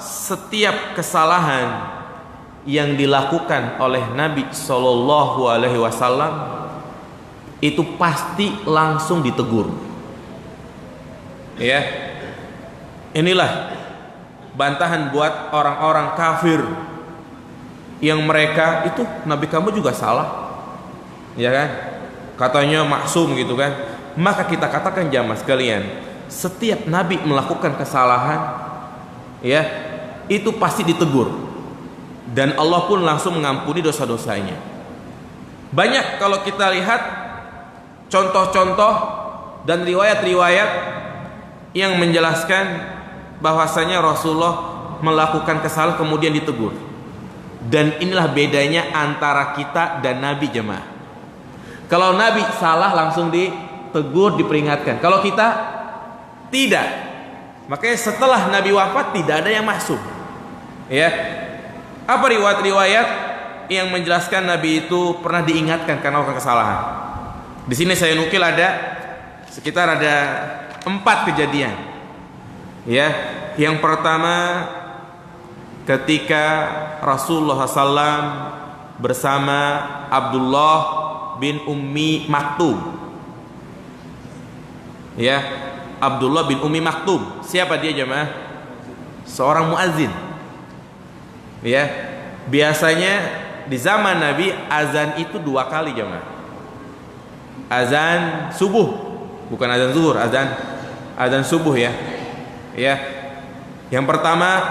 setiap kesalahan yang dilakukan oleh Nabi Shallallahu Alaihi Wasallam itu pasti langsung ditegur. Ya, inilah bantahan buat orang-orang kafir yang mereka itu, Nabi kamu juga salah, ya kan? Katanya maksum gitu kan. Maka kita katakan jamaah sekalian, setiap Nabi melakukan kesalahan, ya, itu pasti ditegur, dan Allah pun langsung mengampuni dosa-dosanya. Banyak kalau kita lihat contoh-contoh dan riwayat-riwayat yang menjelaskan bahwasanya Rasulullah melakukan kesalahan kemudian ditegur. Dan inilah bedanya antara kita dan Nabi jemaah. Kalau Nabi salah langsung ditegur, diperingatkan. Kalau kita tidak. Makanya setelah Nabi wafat tidak ada yang masuk. Ya. Apa riwayat-riwayat yang menjelaskan Nabi itu pernah diingatkan karena melakukan kesalahan? Di sini saya nukil sekitar ada 4 kejadian. Ya, yang pertama ketika Rasulullah SAW bersama Abdullah bin Ummi Maktum. Ya, Abdullah bin Ummi Maktum. Siapa dia jemaah? Seorang muazin. Ya, biasanya di zaman Nabi azan itu 2 kali jemaah. Azan subuh, bukan azan zuhur, azan subuh ya. Ya. Yang pertama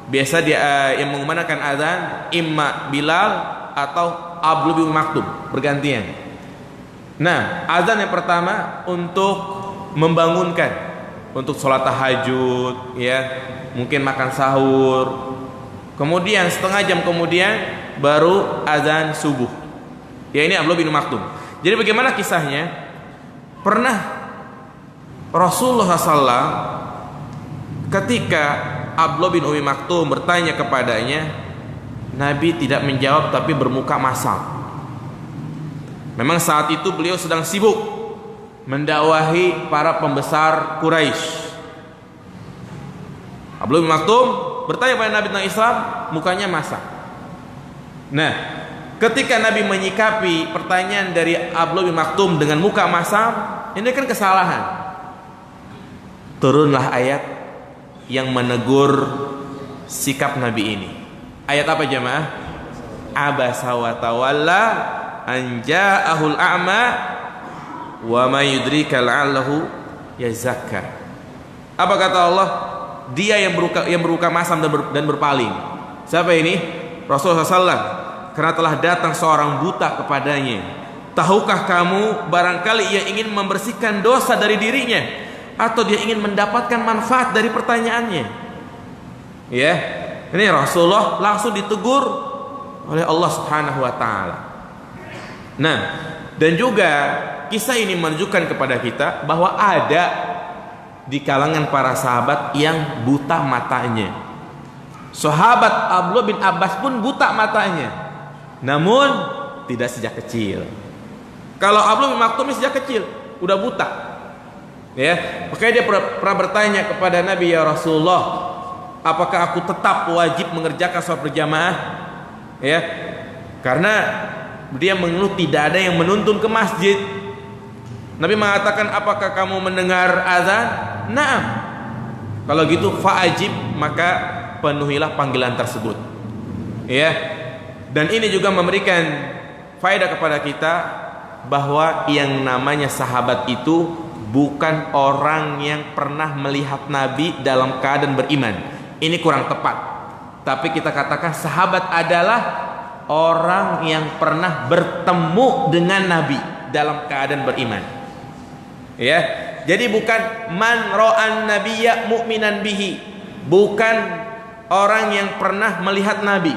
biasa dia yang mengumandangkan azan imma Bilal atau Abdullah bin Maktum, bergantian. Nah, azan yang pertama untuk membangunkan, untuk sholat tahajud, ya, mungkin makan sahur. Kemudian setengah jam kemudian baru azan subuh. Ya, ini Abdullah bin Maktum. Jadi bagaimana kisahnya? Pernah Rasulullah SAW ketika Abdullah bin Ummi Maktum bertanya kepadanya, Nabi tidak menjawab tapi bermuka masam. Memang saat itu beliau sedang sibuk mendakwahi para pembesar Quraisy. Abdullah bin Maktum bertanya pada Nabi tentang Islam, mukanya masak. Nah, ketika Nabi menyikapi pertanyaan dari Abdullah bin Maktum dengan muka masam, ini kan kesalahan. Turunlah ayat yang menegur sikap Nabi ini. Ayat apa jemaah? Abasa wa tawalla an ja'ahul a'ma wa ma yudrika la'allahu yazakka. Apa kata Allah? Dia yang bermuka masam dan berpaling. Siapa ini? Rasulullah SAW. Karena telah datang seorang buta kepadanya. Tahukah kamu barangkali ia ingin membersihkan dosa dari dirinya, atau dia ingin mendapatkan manfaat dari pertanyaannya? Ya, ini Rasulullah langsung ditegur oleh Allah Subhanahu wa taala. Nah, dan juga kisah ini menunjukkan kepada kita bahwa ada di kalangan para sahabat yang buta matanya. Sahabat Abdullah bin Abbas pun buta matanya, namun tidak sejak kecil. Kalau Abdullah bin Maktum sejak kecil udah buta, ya, makanya dia pernah bertanya kepada Nabi, ya Rasulullah, apakah aku tetap wajib mengerjakan sholat berjamaah? Ya, karena dia mengeluh tidak ada yang menuntun ke masjid. Nabi mengatakan, apakah kamu mendengar azan? Naam. Kalau gitu fa'ajib, maka penuhilah panggilan tersebut. Ya. Dan ini juga memberikan faedah kepada kita bahwa yang namanya sahabat itu bukan orang yang pernah melihat Nabi dalam keadaan beriman. Ini kurang tepat. Tapi kita katakan sahabat adalah orang yang pernah bertemu dengan Nabi dalam keadaan beriman. Ya, jadi bukan man ra'an nabiyya mu'minan bihi, bukan orang yang pernah melihat Nabi.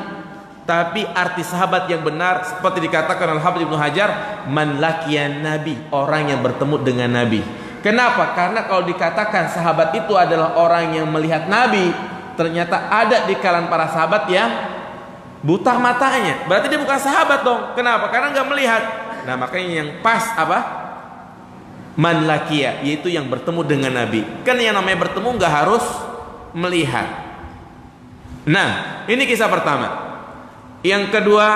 Tapi arti sahabat yang benar seperti dikatakan oleh Hafidz Ibnu Hajar, man laqiyan nabi, orang yang bertemu dengan Nabi. Kenapa? Karena kalau dikatakan sahabat itu adalah orang yang melihat Nabi, ternyata ada di kalangan para sahabat yang buta matanya. Berarti dia bukan sahabat dong. Kenapa? Karena nggak melihat. Nah, makanya yang pas apa? Man laqiya, yaitu yang bertemu dengan Nabi. Kan yang namanya bertemu nggak harus melihat. Nah, ini kisah pertama. Yang kedua,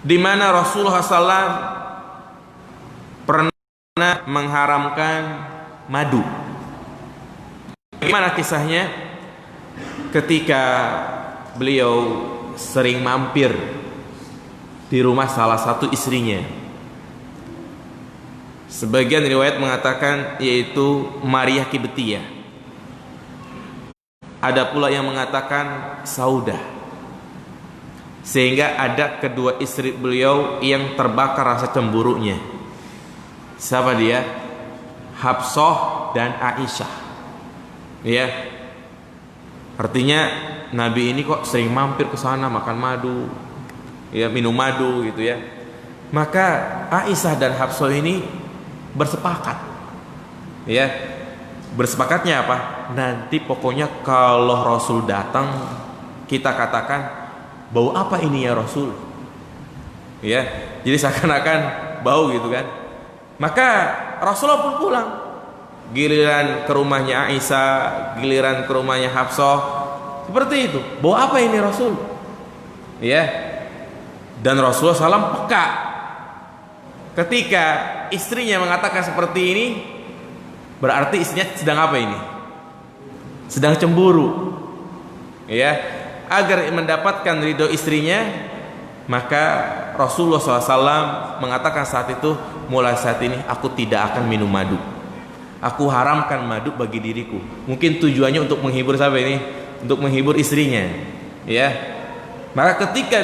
di mana Rasulullah SAW pernah mengharamkan madu. Bagaimana kisahnya? Ketika beliau sering mampir di rumah salah satu istrinya. Sebagian riwayat mengatakan yaitu Maria Kibtiyah. Ada pula yang mengatakan Saudah. Sehingga ada kedua istri beliau yang terbakar rasa cemburunya. Siapa dia? Hafsah dan Aisyah. Ya. Artinya Nabi ini kok sering mampir ke sana makan madu, ya, minum madu gitu ya. Maka Aisyah dan Hafsah ini bersepakat. Ya. Bersepakatnya apa? Nanti pokoknya kalau Rasul datang, kita katakan, bau apa ini ya Rasul? Ya, jadi seakan-akan bau gitu kan. Maka Rasulullah pun pulang. Giliran ke rumahnya Aisyah, giliran ke rumahnya Hafsah, seperti itu. Bau apa ini Rasul? Ya. Dan Rasulullah SAW peka. Ketika istrinya mengatakan seperti ini, berarti istrinya sedang apa ini? Sedang cemburu. Ya. Agar mendapatkan ridho istrinya, maka Rasulullah SAW mengatakan saat itu, mulai saat ini aku tidak akan minum madu. Aku haramkan madu bagi diriku. Mungkin tujuannya untuk menghibur siapa ini? Untuk menghibur istrinya. Ya. Maka ketika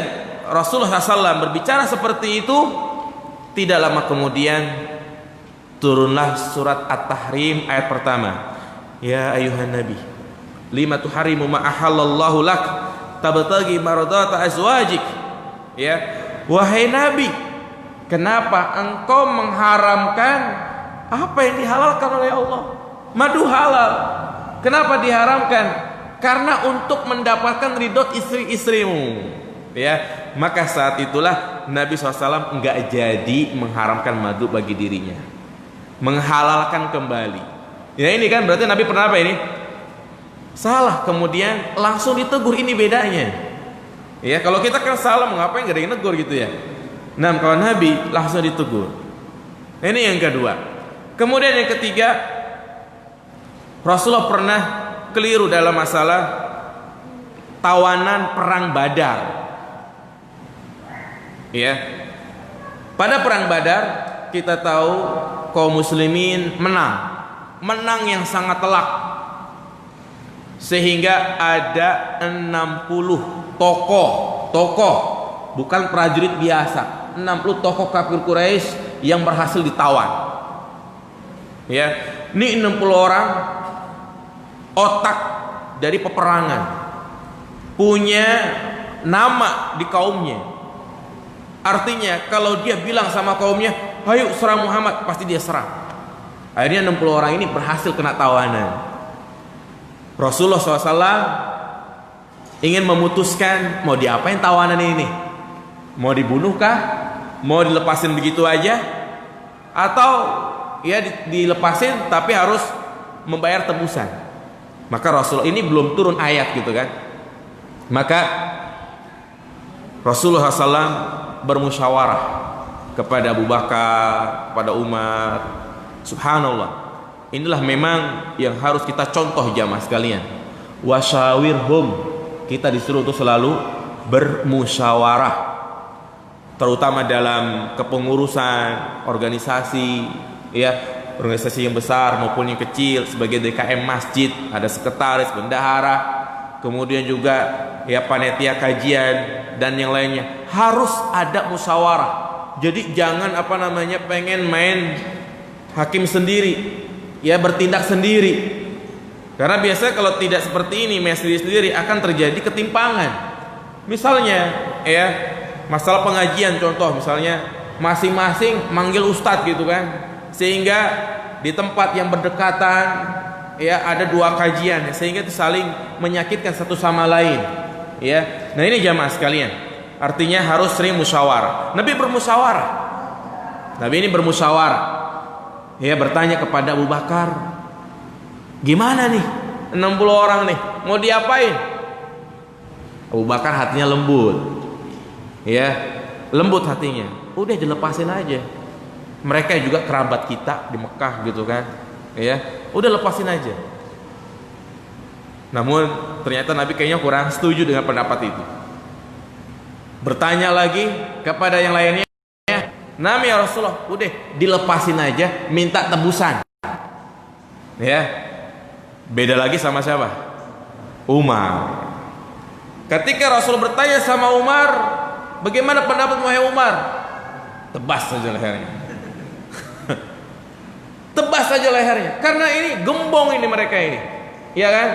Rasulullah SAW berbicara seperti itu, tidak lama kemudian turunlah surat At-Tahrim ayat pertama. Ya ayuhan nabi, lima tuharimu ma ahallallahu lak tabtagi maradata azwajik. Ya, wahai nabi, kenapa engkau mengharamkan apa yang dihalalkan oleh Allah? Madu halal. Kenapa diharamkan? Karena untuk mendapatkan ridho istri-istrimu. Ya, maka saat itulah Nabi SAW enggak jadi mengharamkan madu bagi dirinya, menghalalkan kembali. Ya ini kan berarti Nabi pernah apa ini? Salah, kemudian langsung ditegur, ini bedanya. Ya, kalau kita kan salah, ngapain gak ada yang negur gitu ya. Nah, kalau Nabi langsung ditegur. Ini yang kedua. Kemudian yang ketiga, Rasulullah pernah keliru dalam masalah tawanan perang Badar. Ya, pada perang Badar kita tahu kaum muslimin menang yang sangat telak, sehingga ada 60 tokoh, bukan prajurit biasa, 60 tokoh kafir Quraisy yang berhasil ditawan. Ya, ini 60 orang otak dari peperangan, punya nama di kaumnya. Artinya kalau dia bilang sama kaumnya, "Ayo serang Muhammad," pasti dia serang. Akhirnya 60 orang ini berhasil kena tawanan. Rasulullah SAW ingin memutuskan mau diapain tawanan ini. Mau dibunuhkah? Mau dilepasin begitu aja? Atau ya dilepasin tapi harus membayar tebusan. Maka Rasulullah ini belum turun ayat gitu kan. Maka Rasulullah SAW bermusyawarah kepada Abu Bakar, kepada Umar. Subhanallah. Inilah memang yang harus kita contoh jamaah sekalian. Wasyawirhum, kita disuruh untuk selalu bermusyawarah, terutama dalam kepengurusan organisasi, ya, organisasi yang besar maupun yang kecil. Sebagai DKM masjid ada sekretaris, bendahara, kemudian juga ya panitia kajian dan yang lainnya, harus ada musyawarah. Jadi jangan pengen main hakim sendiri, ya bertindak sendiri. Karena biasanya kalau tidak seperti ini, main sendiri-sendiri, akan terjadi ketimpangan. Misalnya ya masalah pengajian, contoh misalnya masing-masing manggil ustadz gitu kan, sehingga di tempat yang berdekatan ya ada 2 kajian, sehingga itu saling menyakitkan satu sama lain. Ya, nah ini jamaah sekalian, artinya harus sering musyawarah. Nabi bermusyawarah. Nabi ini bermusyawarah. Ya, bertanya kepada Abu Bakar, gimana nih 60 orang nih, mau diapain? Abu Bakar hatinya lembut. Ya, lembut hatinya. Udah dilepasin aja. Mereka juga kerabat kita di Mekah gitu kan. Ya, udah lepasin aja. Namun ternyata Nabi kayaknya kurang setuju dengan pendapat itu. Bertanya lagi kepada yang lainnya, "Nabi ya Rasulullah, udah dilepasin aja, minta tebusan." Ya, beda lagi sama siapa? Umar. Ketika Rasul bertanya sama Umar, "Bagaimana pendapat wahai Umar?" Tebas saja lehernya. Tebas saja lehernya. Karena ini gembong ini mereka ini. Ya kan?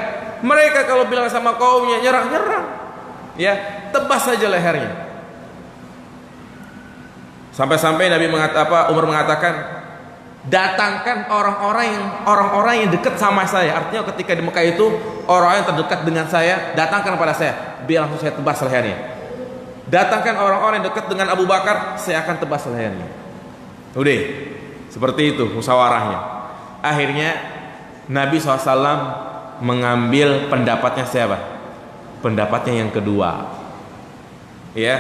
Mereka kalau bilang sama kaumnya nyerang. Ya, tebas saja lehernya. Sampai-sampai Umar mengatakan, "Datangkan orang-orang yang dekat sama saya." Artinya ketika di Mekah itu orang yang terdekat dengan saya, datangkan kepada saya, biar langsung saya tebas lehernya. Datangkan orang-orang yang dekat dengan Abu Bakar, saya akan tebas lehernya. Udah, seperti itu musyawarahnya. Akhirnya Nabi SAW mengambil pendapatnya siapa? Pendapatnya yang kedua. Ya,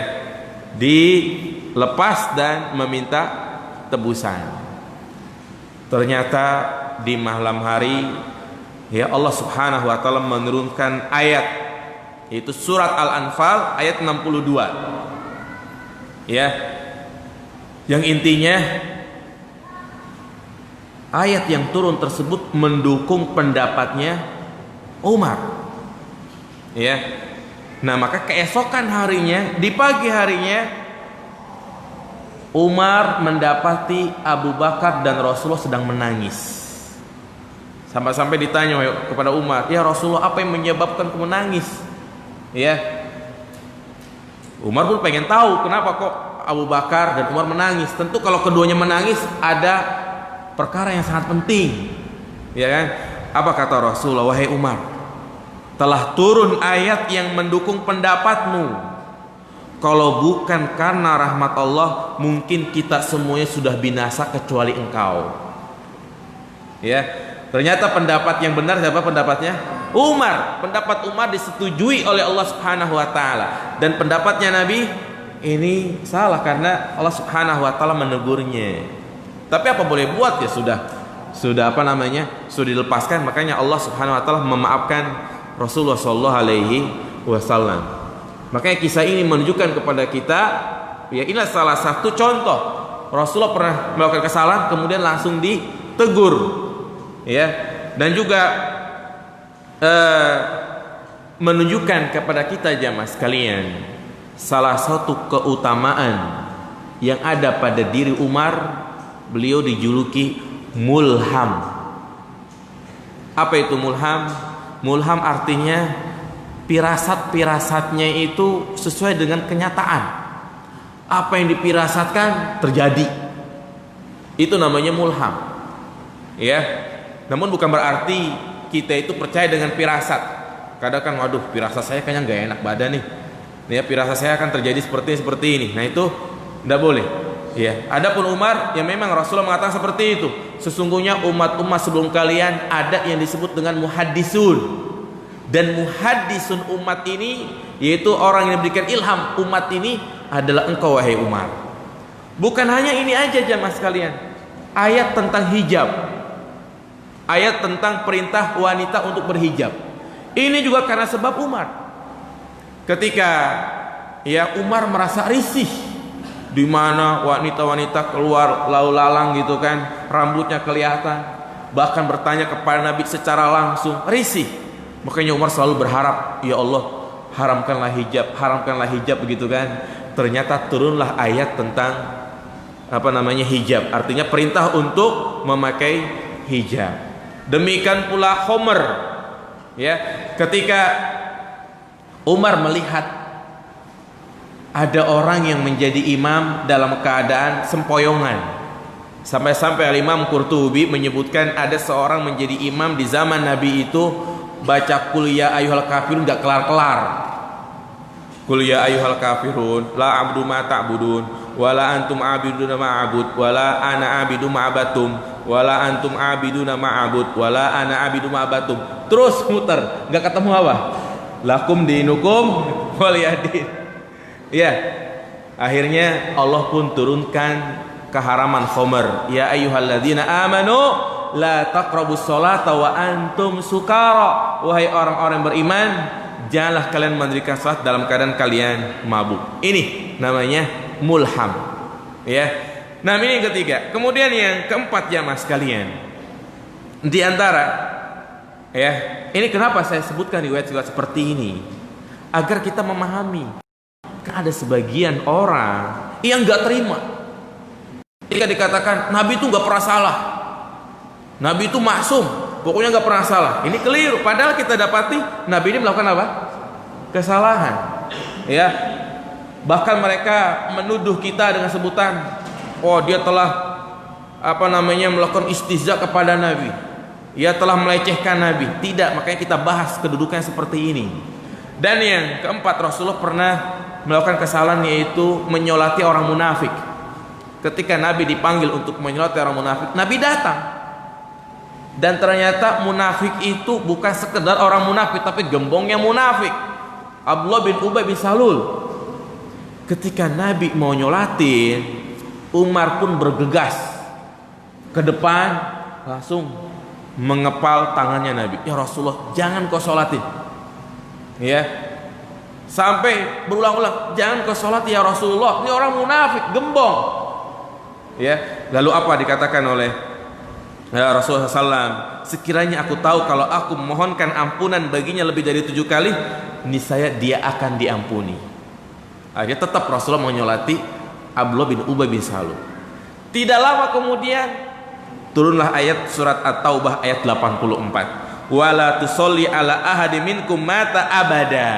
dilepas dan meminta tebusan. Ternyata di malam hari ya Allah Subhanahu wa taala menurunkan ayat, yaitu surat Al-Anfal ayat 62. Ya. Yang intinya ayat yang turun tersebut mendukung pendapatnya Umar. Ya. Nah, maka keesokan harinya, di pagi harinya, Umar mendapati Abu Bakar dan Rasulullah sedang menangis. Sampai-sampai ditanya kepada Umar, "Ya Rasulullah, apa yang menyebabkan kamu menangis?" Ya. Umar pun pengen tahu kenapa kok Abu Bakar dan Umar menangis. Tentu kalau keduanya menangis ada perkara yang sangat penting. Ya kan? Apa kata Rasulullah? "Wahai Umar, telah turun ayat yang mendukung pendapatmu. kalau bukan karena rahmat Allah, mungkin kita semuanya sudah binasa kecuali engkau. Ya, ternyata pendapat yang benar siapa pendapatnya? Umar. Pendapat Umar disetujui oleh Allah Subhanahu wa taala, dan pendapatnya Nabi ini salah karena Allah Subhanahu wa taala menegurnya. Tapi apa boleh buat, ya sudah apa namanya? Sudah dilepaskan, makanya Allah Subhanahu wa taala memaafkan Rasulullah sallallahu alaihi wasallam. Makanya kisah ini menunjukkan kepada kita, ya inilah salah satu contoh Rasulullah pernah melakukan kesalahan kemudian langsung ditegur, ya, dan juga menunjukkan kepada kita jamaah sekalian, salah satu keutamaan yang ada pada diri Umar, beliau dijuluki mulham. Apa itu mulham? Mulham artinya pirasat-pirasatnya itu sesuai dengan kenyataan. Apa yang dipirasatkan terjadi. Itu namanya mulham. Ya. Namun bukan berarti kita itu percaya dengan pirasat. Kadang kan, waduh, pirasat saya kayaknya nggak enak badan nih. Ya, pirasat saya akan terjadi seperti ini. Nah, itu tidak boleh. Ya. Adapun Umar, ya memang Rasulullah mengatakan seperti itu. Sesungguhnya umat-umat sebelum kalian ada yang disebut dengan muhaddisun. Dan muhaddisun umat ini, yaitu orang yang diberikan ilham umat ini, adalah engkau wahai Umar. Bukan hanya ini aja jamaah sekalian. Ayat tentang hijab, ayat tentang perintah wanita untuk berhijab, ini juga karena sebab Umar. Ketika ya Umar merasa risih, di mana wanita-wanita keluar lalu lalang gitu kan, rambutnya kelihatan, bahkan bertanya kepada Nabi secara langsung, risih. Makanya Umar selalu berharap, ya Allah, haramkanlah hijab begitu kan. Ternyata turunlah ayat tentang hijab, artinya perintah untuk memakai hijab. Demikian pula Homer, ya, ketika Umar melihat ada orang yang menjadi imam dalam keadaan sempoyongan, sampai-sampai Imam Qurtubi menyebutkan ada seorang menjadi imam di zaman Nabi itu baca qul ya ayyuhal kafirun gak kelar-kelar. Qul ya ayyuhal kafirun la a'budu ma ta'budun wala antum a'biduna ma a'bud wala ana a'bidu ma abatum wala antum a'biduna ma a'bud wala ana a'bidu ma abatum. Terus muter, gak ketemu apa? Lakum dinukum waliyadin. Ya, akhirnya Allah pun turunkan keharaman khamr. Ya ayyuhalladzina amanu la taqrabus sholata wa antum sukara. Wahai orang-orang beriman, janganlah kalian mendirikan salat dalam keadaan kalian mabuk. Ini namanya mulham. Ya. Nah, ini yang ketiga. Kemudian yang keempat jamaah sekalian. Di antara ya, ini kenapa saya sebutkan riwayat-riwayat seperti ini? Agar kita memahami. Kan ada sebagian orang yang enggak terima ketika dikatakan Nabi itu enggak pernah salah. Nabi itu maksum, pokoknya nggak pernah salah. Ini keliru. Padahal kita dapati Nabi ini melakukan apa? Kesalahan. Ya. Bahkan mereka menuduh kita dengan sebutan, oh dia telah melakukan istihza kepada Nabi. Ia telah melecehkan Nabi. Tidak, makanya kita bahas kedudukan seperti ini. Dan yang keempat, Rasulullah pernah melakukan kesalahan, yaitu menyolati orang munafik. Ketika Nabi dipanggil untuk menyolati orang munafik, Nabi datang. Dan ternyata munafik itu bukan sekedar orang munafik, tapi gembongnya munafik, Abdullah bin Ubay bin Salul. Ketika Nabi mau nyolatin, Umar pun bergegas ke depan, langsung mengepal tangannya Nabi. Ya Rasulullah, jangan kau sholatin. Ya, sampai berulang-ulang, jangan kau sholat ya Rasulullah, ini orang munafik, gembong. Ya, lalu apa dikatakan oleh Rasulullah SAW? Sekiranya aku tahu kalau aku memohonkan ampunan baginya lebih dari 7 kali, niscaya dia akan diampuni. Akhirnya tetap Rasulullah menyolati Abdullah bin Ubay bin Salul. Tidak lama kemudian turunlah ayat surat At-Taubah ayat 84. Wala tusolli ala ahadi minkum mata abada.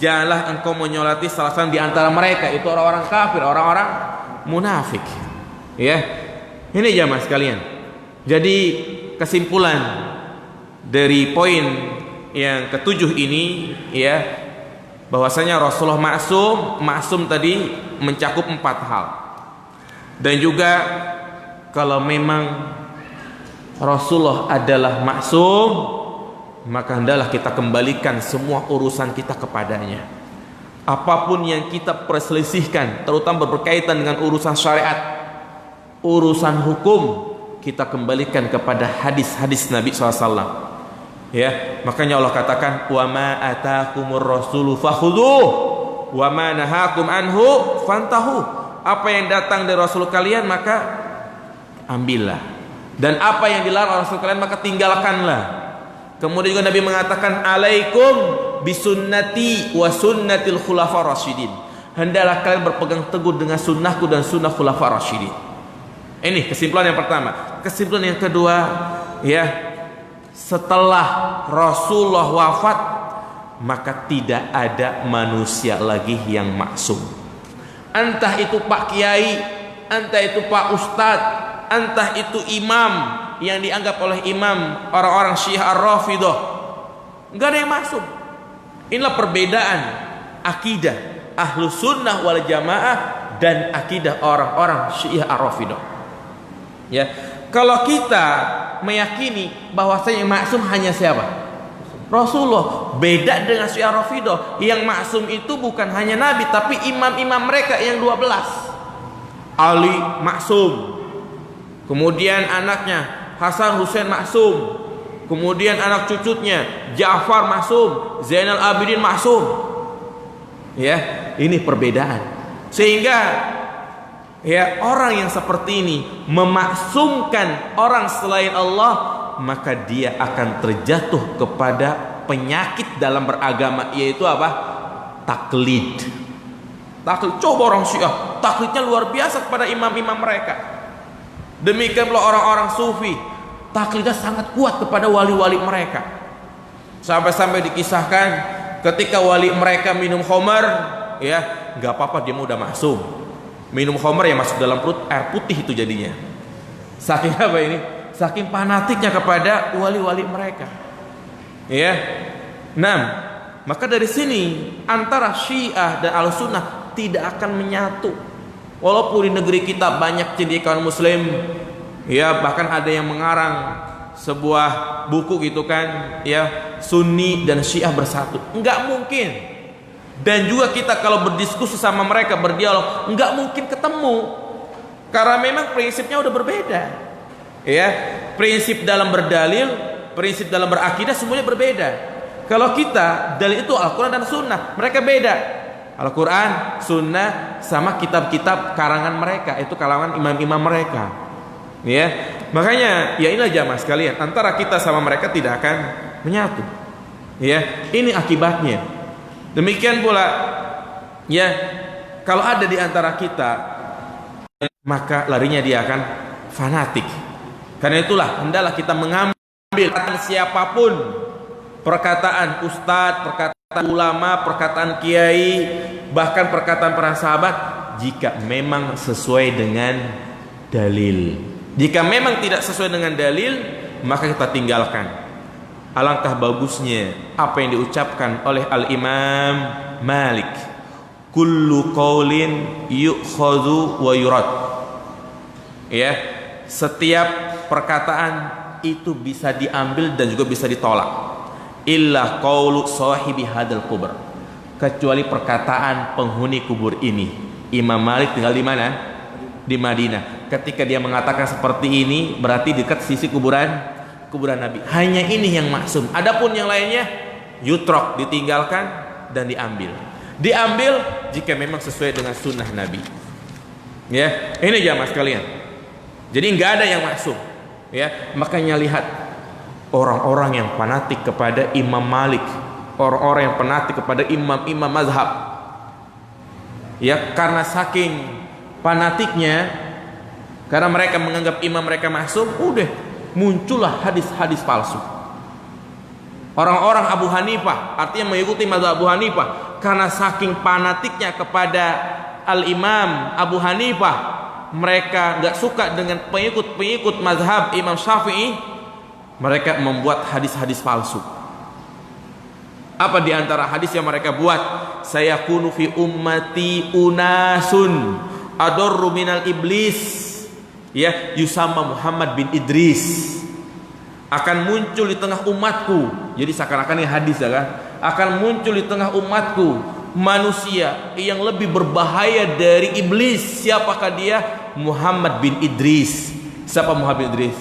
Janganlah engkau menyolati salah seorang di antara mereka, itu orang-orang kafir, orang-orang munafik. Ya, ini jamaah sekalian. Jadi kesimpulan dari poin yang ketujuh ini, ya, bahwasanya Rasulullah maksum tadi mencakup 4 hal. Dan juga kalau memang Rasulullah adalah maksum, maka hendaklah kita kembalikan semua urusan kita kepadanya. Apapun yang kita perselisihkan, terutama berkaitan dengan urusan syariat, urusan hukum, kita kembalikan kepada hadis-hadis Nabi SAW. Ya, makanya Allah katakan, wa ma atakumur rasulu fakhudhuh wa ma nahakum anhu fantahu. Apa yang datang dari Rasul kalian maka ambillah, dan apa yang dilarang Rasul kalian maka tinggalkanlah. Kemudian juga Nabi mengatakan, alaikum bisunnati wa sunnatil khulafaur rasyidin. Hendaklah kalian berpegang teguh dengan sunnahku dan sunnah khulafaur rasyidin. Ini kesimpulan yang pertama. Kesimpulan yang kedua, ya, setelah Rasulullah wafat, maka tidak ada manusia lagi yang maksum. Entah itu Pak Kiai, entah itu Pak Ustadz, entah itu imam yang dianggap oleh imam orang-orang Syiah Ar-Rafidah, nggak ada yang maksum. Inilah perbedaan akidah Ahlus Sunnah wal Jamaah dan akidah orang-orang Syiah Ar-Rafidah. Ya, kalau kita meyakini bahwasanya yang maksum hanya siapa? Rasulullah. Beda dengan Syiah Rafidah, yang maksum itu bukan hanya Nabi, tapi imam-imam mereka yang 12. Ali maksum, kemudian anaknya Hasan Husain maksum, kemudian anak cucunya Ja'far maksum, Zainal Abidin maksum. Ya, ini perbedaan. Sehingga ya, orang yang seperti ini memaksumkan orang selain Allah, maka dia akan terjatuh kepada penyakit dalam beragama, yaitu apa? Taklid. Taklid. Coba orang Syiah, taklidnya luar biasa kepada imam-imam mereka. Demikian pula orang-orang Sufi, taklidnya sangat kuat kepada wali-wali mereka. Sampai-sampai dikisahkan ketika wali mereka minum khamar, ya, nggak apa-apa, dia udah maksum. Minum khamar yang masuk dalam perut air putih itu jadinya. Saking apa ini? Saking fanatiknya kepada wali-wali mereka. Ya. Nah, maka dari sini antara Syiah dan Ahlussunnah tidak akan menyatu. Walaupun di negeri kita banyak cendekiawan Muslim, ya, bahkan ada yang mengarang sebuah buku gitu kan, ya, Sunni dan Syiah bersatu. Enggak mungkin. Dan juga kita kalau berdiskusi sama mereka, berdialog, enggak mungkin ketemu, karena memang prinsipnya udah berbeda. Ya, prinsip dalam berdalil, prinsip dalam berakidah semuanya berbeda. Kalau kita dalil itu Al-Quran dan Sunnah, mereka beda. Al-Quran, Sunnah, sama kitab-kitab karangan mereka, itu kalangan imam-imam mereka. Ya, makanya ya inilah jamaah sekalian, antara kita sama mereka tidak akan menyatu. Ya, ini akibatnya. Demikian pula, ya, kalau ada di antara kita, maka larinya dia akan fanatik. Karena itulah hendaklah kita mengambil siapapun, perkataan ustadz, perkataan ulama, perkataan kiai, bahkan perkataan para sahabat, jika memang sesuai dengan dalil. Jika memang tidak sesuai dengan dalil, maka kita tinggalkan. Alangkah bagusnya apa yang diucapkan oleh Al-Imam Malik, kullu qaulin yu'khadhu wa yurad. Ya, setiap perkataan itu bisa diambil dan juga bisa ditolak. Illa qaulu sahibi hadal kubur, kecuali perkataan penghuni kubur ini. Imam Malik tinggal di mana? Di Madinah. Ketika dia mengatakan seperti ini, berarti dekat sisi kuburan Nabi. Hanya ini yang maksum. Adapun yang lainnya yutrok, ditinggalkan dan diambil. Diambil jika memang sesuai dengan sunnah Nabi. Ya, ini jamaah sekalian. Jadi nggak ada yang maksum. Ya, makanya lihat orang-orang yang fanatik kepada Imam Malik, orang-orang yang fanatik kepada imam-imam mazhab. Ya, karena saking fanatiknya, karena mereka menganggap imam mereka maksum, udah muncullah hadis-hadis palsu. Orang-orang Abu Hanifah, artinya mengikuti mazhab Abu Hanifah, karena saking fanatiknya kepada Al-Imam Abu Hanifah, mereka gak suka dengan pengikut-pengikut mazhab Imam Syafi'i, mereka membuat hadis-hadis palsu. Apa di antara hadis yang mereka buat? Sayakunu fi ummati unasun adorru minal iblis. Ya, Yusama Muhammad bin Idris. Akan muncul di tengah umatku. Jadi seakan-akan ini hadis ya kan? Akan muncul di tengah umatku manusia yang lebih berbahaya dari iblis. Siapakah dia? Muhammad bin Idris. Siapa Muhammad bin Idris?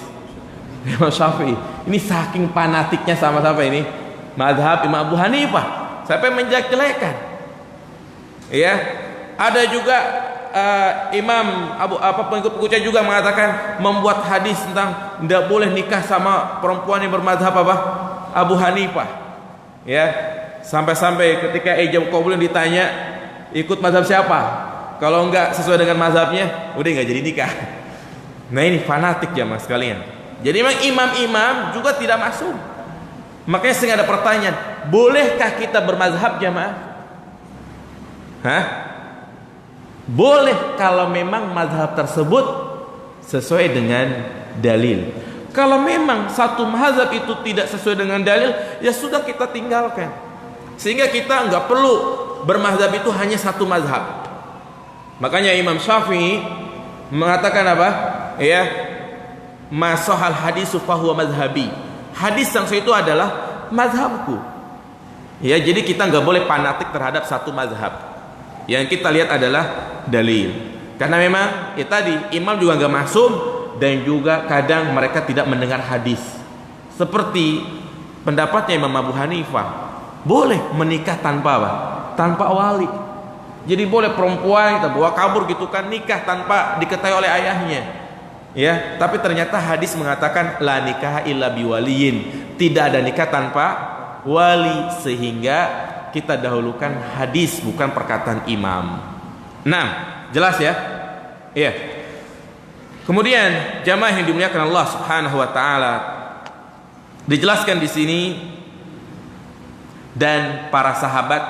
Imam Syafi'i. Ini saking fanatiknya sama siapa ini? Mazhab Imam Abu Hanifah. Sampai menjelek-jelekan. Ya, ada juga Imam pengikut-pengikutnya juga mengatakan, membuat hadis tentang tidak boleh nikah sama perempuan yang bermazhab apa? Abu Hanifah. Ya, sampai-sampai ketika ijab qabul ditanya, ikut mazhab siapa? Kalau enggak sesuai dengan mazhabnya, udah enggak jadi nikah. Nah, ini fanatik jamaah sekalian. Jadi memang imam-imam juga tidak masuk. Makanya sering ada pertanyaan, bolehkah kita bermazhab jamaah? Hah? Boleh kalau memang mazhab tersebut sesuai dengan dalil. Kalau memang satu mazhab itu tidak sesuai dengan dalil, ya sudah kita tinggalkan. Sehingga kita nggak perlu bermazhab itu hanya satu mazhab. Makanya Imam Syafi'i mengatakan apa? Ya, masahal hadisu fahuwa mazhabi. Hadis yang itu adalah mazhabku. Ya, jadi kita nggak boleh fanatik terhadap satu mazhab. Yang kita lihat adalah dalil. Karena memang tadi imam juga nggak masuk, dan juga kadang mereka tidak mendengar hadis. Seperti pendapatnya Imam Abu Hanifah, boleh menikah tanpa apa? Tanpa wali. Jadi boleh perempuan kita bawa kabur gitu kan, nikah tanpa diketahui oleh ayahnya. Ya, tapi ternyata hadis mengatakan la nikah illa biwaliyin. Tidak ada nikah tanpa wali, sehingga kita dahulukan hadis bukan perkataan imam. Nah, jelas ya? Iya. Kemudian jamaah yang dimuliakan Allah Subhanahu wa taala, dijelaskan di sini, dan para sahabat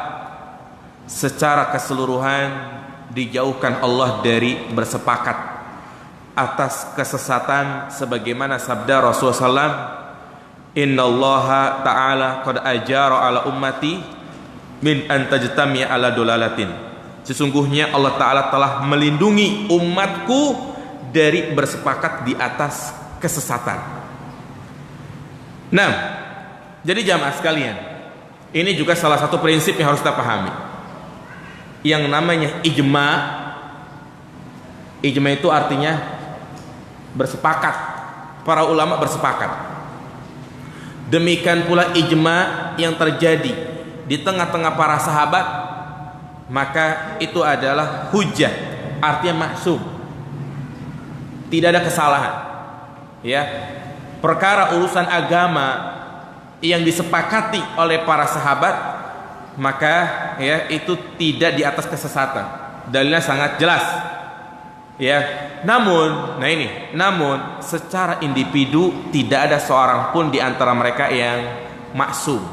secara keseluruhan dijauhkan Allah dari bersepakat atas kesesatan, sebagaimana sabda Rasulullah SAW, innallaha ta'ala qad ajara ala ummati min an tajtami'a ala dolalatin. Sesungguhnya Allah Ta'ala telah melindungi umatku dari bersepakat di atas kesesatan. Nah, jadi jamaah sekalian, ini juga salah satu prinsip yang harus kita pahami. Yang namanya ijma. Ijma itu artinya bersepakat. Para ulama bersepakat. Demikian pula ijma yang terjadi di tengah-tengah para sahabat, maka itu adalah hujjah, artinya maksum, tidak ada kesalahan. Ya, perkara urusan agama yang disepakati oleh para sahabat, maka ya itu tidak di atas kesesatan. Dalilnya sangat jelas. Ya, namun secara individu tidak ada seorang pun di antara mereka yang maksum.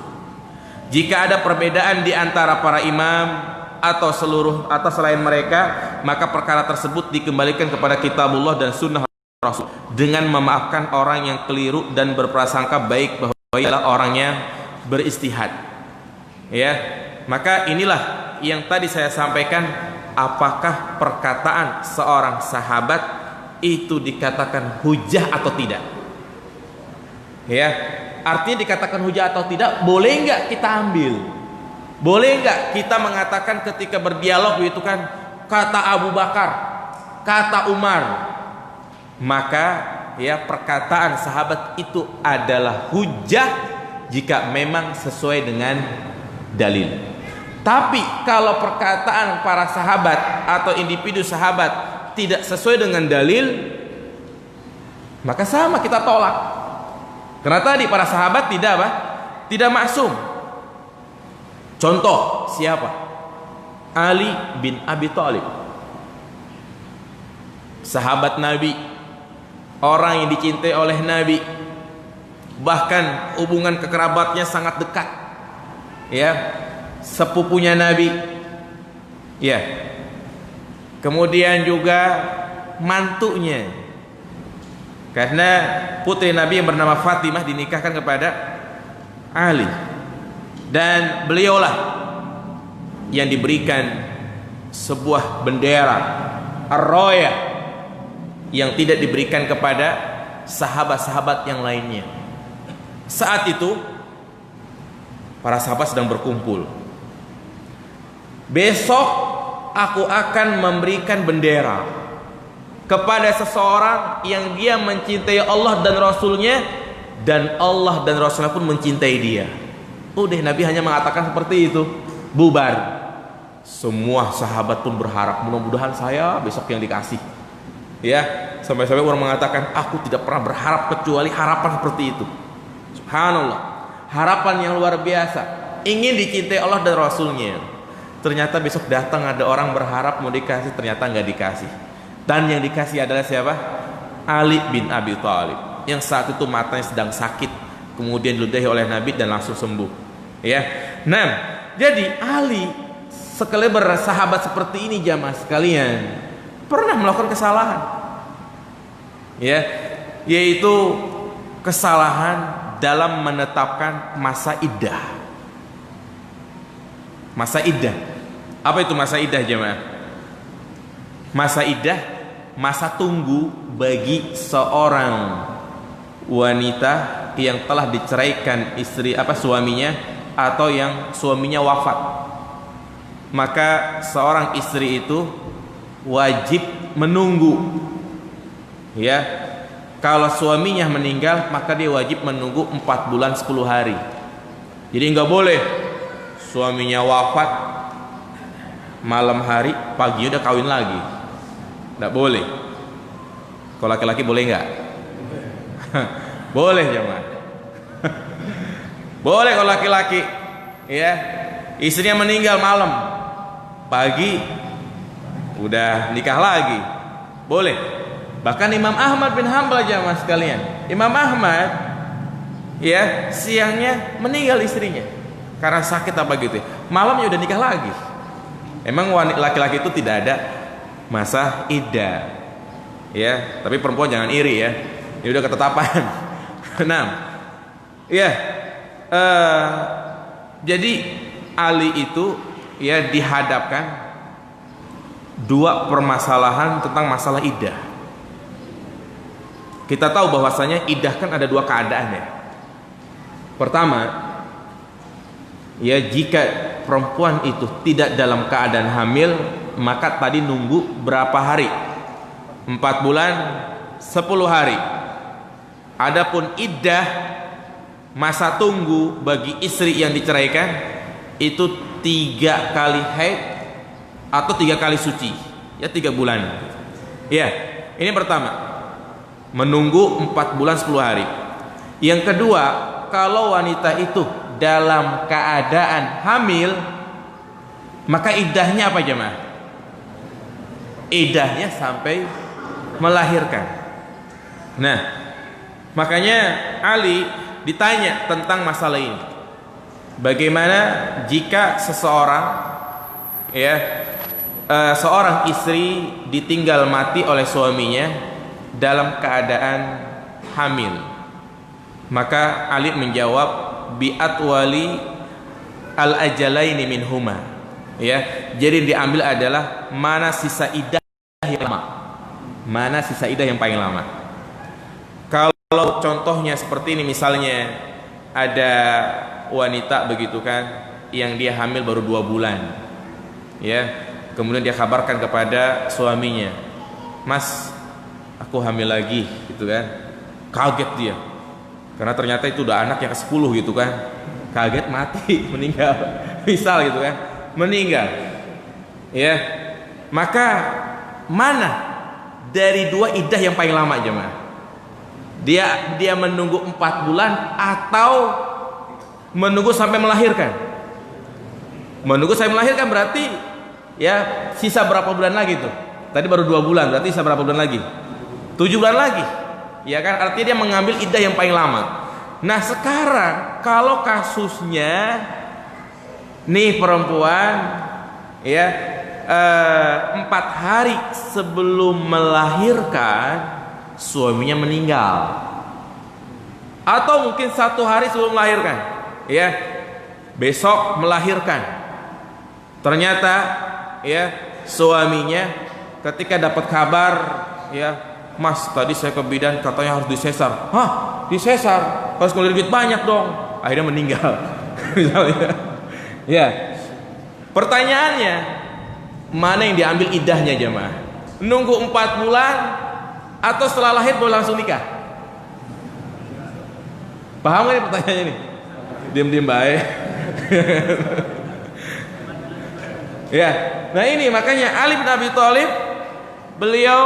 Jika ada perbedaan di antara para imam atau selain mereka, maka perkara tersebut dikembalikan kepada kitabullah dan sunnah Rasul, dengan memaafkan orang yang keliru dan berprasangka baik bahwa ia adalah orang yang beristihad. Ya, maka inilah yang tadi saya sampaikan, apakah perkataan seorang sahabat itu dikatakan hujah atau tidak? Ya, artinya dikatakan hujah atau tidak, boleh nggak kita ambil? Boleh nggak kita mengatakan ketika berdialog itu kan, kata Abu Bakar, kata Umar, maka ya perkataan sahabat itu adalah hujah jika memang sesuai dengan dalil. Tapi kalau perkataan para sahabat atau individu sahabat tidak sesuai dengan dalil, maka sama kita tolak. Karena tadi para sahabat tidak maksum. Contoh siapa? Ali bin Abi Thalib, sahabat Nabi, orang yang dicintai oleh Nabi, bahkan hubungan kekerabatnya sangat dekat. Ya, sepupunya Nabi. Ya. Kemudian juga mantunya. Karena putri Nabi yang bernama Fatimah dinikahkan kepada Ali. Dan beliaulah yang diberikan sebuah bendera ar-rayah yang tidak diberikan kepada sahabat-sahabat yang lainnya. Saat itu para sahabat sedang berkumpul. Besok aku akan memberikan bendera kepada seseorang yang dia mencintai Allah dan Rasulnya, dan Allah dan Rasulnya pun mencintai dia. Udah, Nabi hanya mengatakan seperti itu, bubar. Semua sahabat pun berharap, mudah-mudahan saya besok yang dikasih. Ya, sampai-sampai orang mengatakan, aku tidak pernah berharap kecuali harapan seperti itu. Subhanallah, harapan yang luar biasa, ingin dicintai Allah dan Rasulnya. Ternyata besok datang ada orang berharap mau dikasih, ternyata nggak dikasih. Dan yang dikasih adalah siapa? Ali bin Abi Thalib, yang saat itu matanya sedang sakit, kemudian diludahi oleh Nabi dan langsung sembuh. Ya, nah, jadi Ali sekaliber sahabat seperti ini jamaah sekalian pernah melakukan kesalahan, ya, yaitu kesalahan dalam menetapkan masa iddah. Masa iddah, apa itu masa iddah jemaah? Masa iddah, masa tunggu bagi seorang wanita yang telah diceraikan suaminya, atau yang suaminya wafat. Maka seorang istri itu wajib menunggu, ya. Kalau suaminya meninggal, maka dia wajib menunggu 4 bulan 10 hari. Jadi nggak boleh suaminya wafat malam hari, paginya udah kawin lagi. Nggak boleh. Kalau laki-laki boleh nggak? Boleh jemaah. Boleh kalau laki-laki, ya, istrinya meninggal malam, pagi udah nikah lagi, boleh. Bahkan Imam Ahmad bin Hanbal jemaah sekalian, Imam Ahmad, ya, siangnya meninggal istrinya karena sakit apa gitu, malamnya udah nikah lagi. Emang laki-laki itu tidak ada masa iddah, ya, tapi perempuan jangan iri ya, ini udah ketetapan. Nah, ya, jadi Ali itu, ya, dihadapkan dua permasalahan tentang masalah iddah. Kita tahu bahwasanya iddah kan ada dua keadaan, ya. Pertama, ya, jika perempuan itu tidak dalam keadaan hamil, maka tadi nunggu berapa hari? 4 bulan 10 hari. Adapun iddah, masa tunggu bagi istri yang diceraikan, itu 3 kali haid atau 3 kali suci, ya, 3 bulan. Ya, ini pertama, menunggu 4 bulan 10 hari. Yang kedua, kalau wanita itu dalam keadaan hamil, maka iddahnya apa jemaah? Iddahnya sampai melahirkan. Nah, makanya Ali ditanya tentang masalah ini. Bagaimana jika seseorang, ya, seorang istri ditinggal mati oleh suaminya dalam keadaan hamil? Maka Ali menjawab, bi'atwali al-ajalaini minhuma, ya. Jadi diambil adalah mana sisa iddah yang lama, mana sisa iddah yang paling lama. Kalau contohnya seperti ini, misalnya ada wanita begitu kan, yang dia hamil baru 2 bulan, ya, kemudian dia kabarkan kepada suaminya, Mas, aku hamil lagi, gitu kan. Kaget dia, karena ternyata itu udah anak yang ke-10 gitu kan. Kaget, mati, meninggal, misal gitu kan, meninggal, ya. Maka mana dari 2 iddah yang paling lama jemaah? Dia menunggu 4 bulan atau menunggu sampai melahirkan? Menunggu sampai melahirkan berarti, ya, sisa berapa bulan lagi tuh? Tadi baru 2 bulan, berarti sisa berapa bulan lagi? 7 bulan lagi, ya kan? Artinya dia mengambil iddah yang paling lama. Nah, sekarang kalau kasusnya nih perempuan, ya, 4 hari sebelum melahirkan suaminya meninggal, atau mungkin 1 hari sebelum melahirkan, ya, besok melahirkan. Ternyata ya suaminya ketika dapat kabar, ya, "Mas, tadi saya ke bidan katanya harus disesar." "Hah, disesar? Harus ngeluarin duit banyak dong." Akhirnya meninggal. Misalnya. Ya. Pertanyaannya, mana yang diambil idahnya jemaah? Nunggu 4 bulan atau setelah lahir baru langsung nikah? Paham gak nih pertanyaannya nih? Diam-diam baik. Ya. Nah ini makanya Ali bin Abi Thalib beliau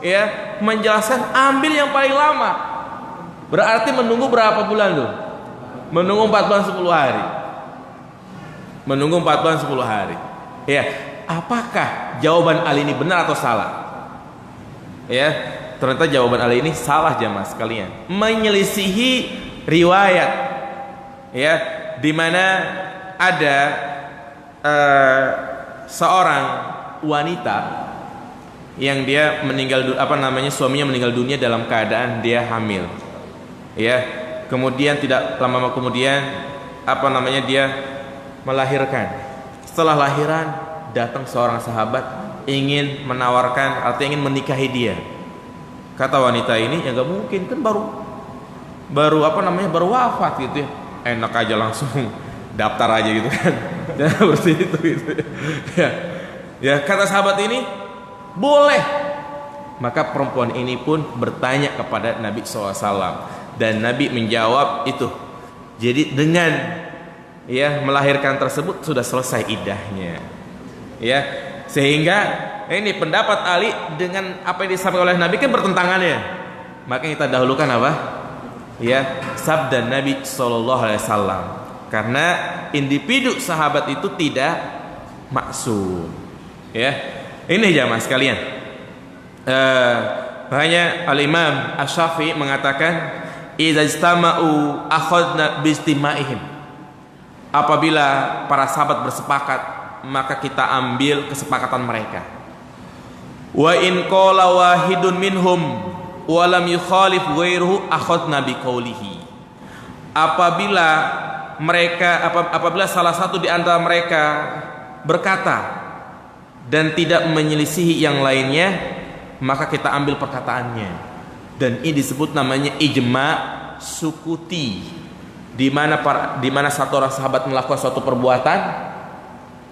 ya menjelaskan ambil yang paling lama. Berarti menunggu berapa bulan tuh? Menunggu 4 bulan 10 hari. Menunggu 4 bulan 10 hari. Ya, apakah jawaban Ali ini benar atau salah? Ya, ternyata jawaban Ali ini salah jemaah sekalian. Menyelisihi riwayat. Ya, di mana ada seorang wanita yang dia meninggal, suaminya meninggal dunia dalam keadaan dia hamil. Ya, kemudian tidak lama kemudian dia melahirkan. Setelah lahiran datang seorang sahabat ingin menawarkan atau ingin menikahi dia. Kata wanita ini, "Ya nggak mungkin, kan baru wafat gitu ya. Enak aja langsung daftar aja gitu kan." Dan seperti itu gitu. Ya, kata sahabat ini, "Boleh." Maka perempuan ini pun bertanya kepada Nabi SAW dan Nabi menjawab itu. Jadi dengan ya melahirkan tersebut sudah selesai idahnya. Ya, sehingga ini pendapat Ali dengan apa yang disampaikan oleh Nabi kan bertentangan ya. Maka kita dahulukan apa? Ya, sabda Nabi SAW. Karena individu sahabat itu tidak maksum. Ya, ini jamaah sekalian. Hanya Al-Imam Asy-Syafi'i mengatakan, "Idza istama'u akhadna biistima'ihim." Apabila para sahabat bersepakat, maka kita ambil kesepakatan mereka. Wa in qala wahidun minhum wa lam yukhalif ghairuhu akhadna biqaulihi. Apabila salah satu di antara mereka berkata dan tidak menyelisihi yang lainnya, maka kita ambil perkataannya. Dan ini disebut namanya ijma' sukuti. Di mana satu orang sahabat melakukan suatu perbuatan,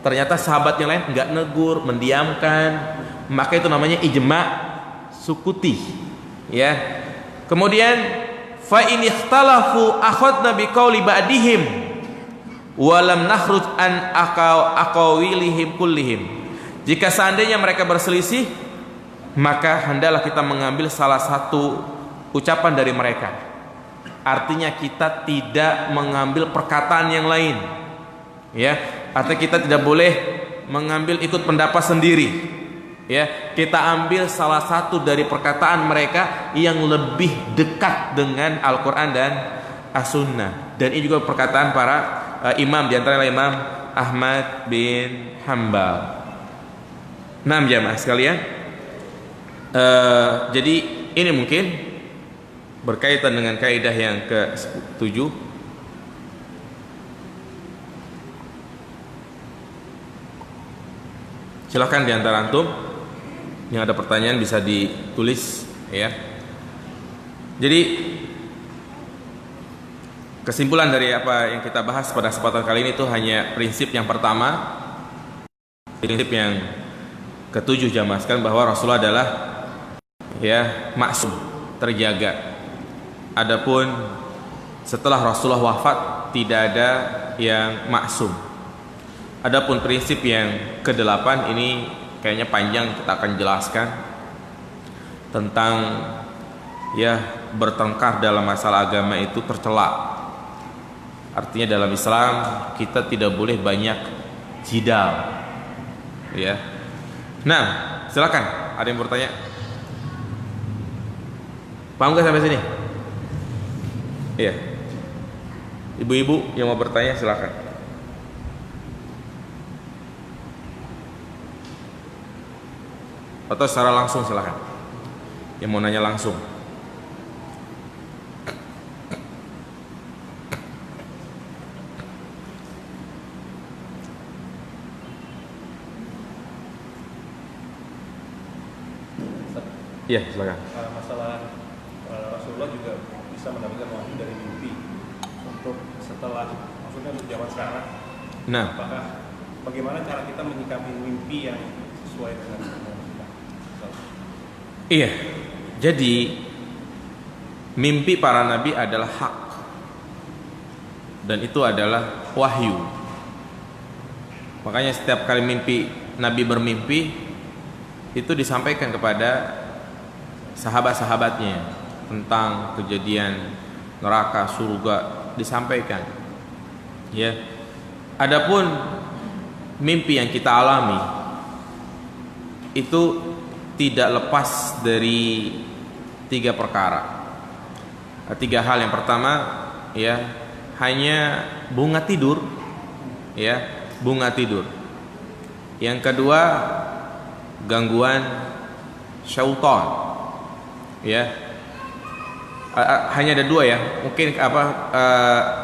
ternyata sahabat yang lain enggak negur, mendiamkan, maka itu namanya ijma' sukuti. Ya. Kemudian fa in ikhtalafu akhadna biqauli ba'dihim wa lam nakhruj an aqawilihim kullihim. Jika seandainya mereka berselisih, maka hendaklah kita mengambil salah satu ucapan dari mereka. Artinya kita tidak mengambil perkataan yang lain. Ya, artinya kita tidak boleh mengambil ikut pendapat sendiri. Ya, kita ambil salah satu dari perkataan mereka yang lebih dekat dengan Al-Qur'an dan As-Sunnah. Dan ini juga perkataan para imam, di antaranya Imam Ahmad bin Hambal. Nah, jamaah sekalian, jadi ini mungkin berkaitan dengan kaidah yang ke-7. Silakan di antara antum yang ada pertanyaan bisa ditulis ya. Jadi kesimpulan dari apa yang kita bahas pada kesempatan kali ini itu hanya prinsip yang pertama, prinsip yang ke-7 jamaah sekalian, bahwa Rasulullah adalah ya maksum, terjaga. Adapun setelah Rasulullah wafat tidak ada yang maksum. Adapun prinsip yang ke-8 ini kayaknya panjang, kita akan jelaskan tentang ya bertengkar dalam masalah agama itu tercela. Artinya dalam Islam kita tidak boleh banyak jidal. Ya. Nah, silakan, ada yang bertanya? Paham gak sampai sini? Iya. Ibu-ibu yang mau bertanya silakan. Atau secara langsung silakan. Yang mau nanya langsung. Iya, silakan. Masalah Rasulullah juga bisa mendapatkan wahyu dari mimpi untuk setelah, maksudnya untuk zaman sekarang. Nah, Apakah bagaimana cara kita menyikapi mimpi yang sesuai dengan kita? iya. Jadi mimpi para nabi adalah hak, dan itu adalah wahyu. Makanya setiap kali Nabi bermimpi itu disampaikan kepada sahabat-sahabatnya tentang kejadian neraka, surga, disampaikan. Ya. Adapun mimpi yang kita alami itu tidak lepas dari 3 perkara. 3 hal. Yang pertama, ya, hanya bunga tidur, ya, bunga tidur. Yang kedua, gangguan syaitan, ya. Hanya ada 2 ya. Mungkin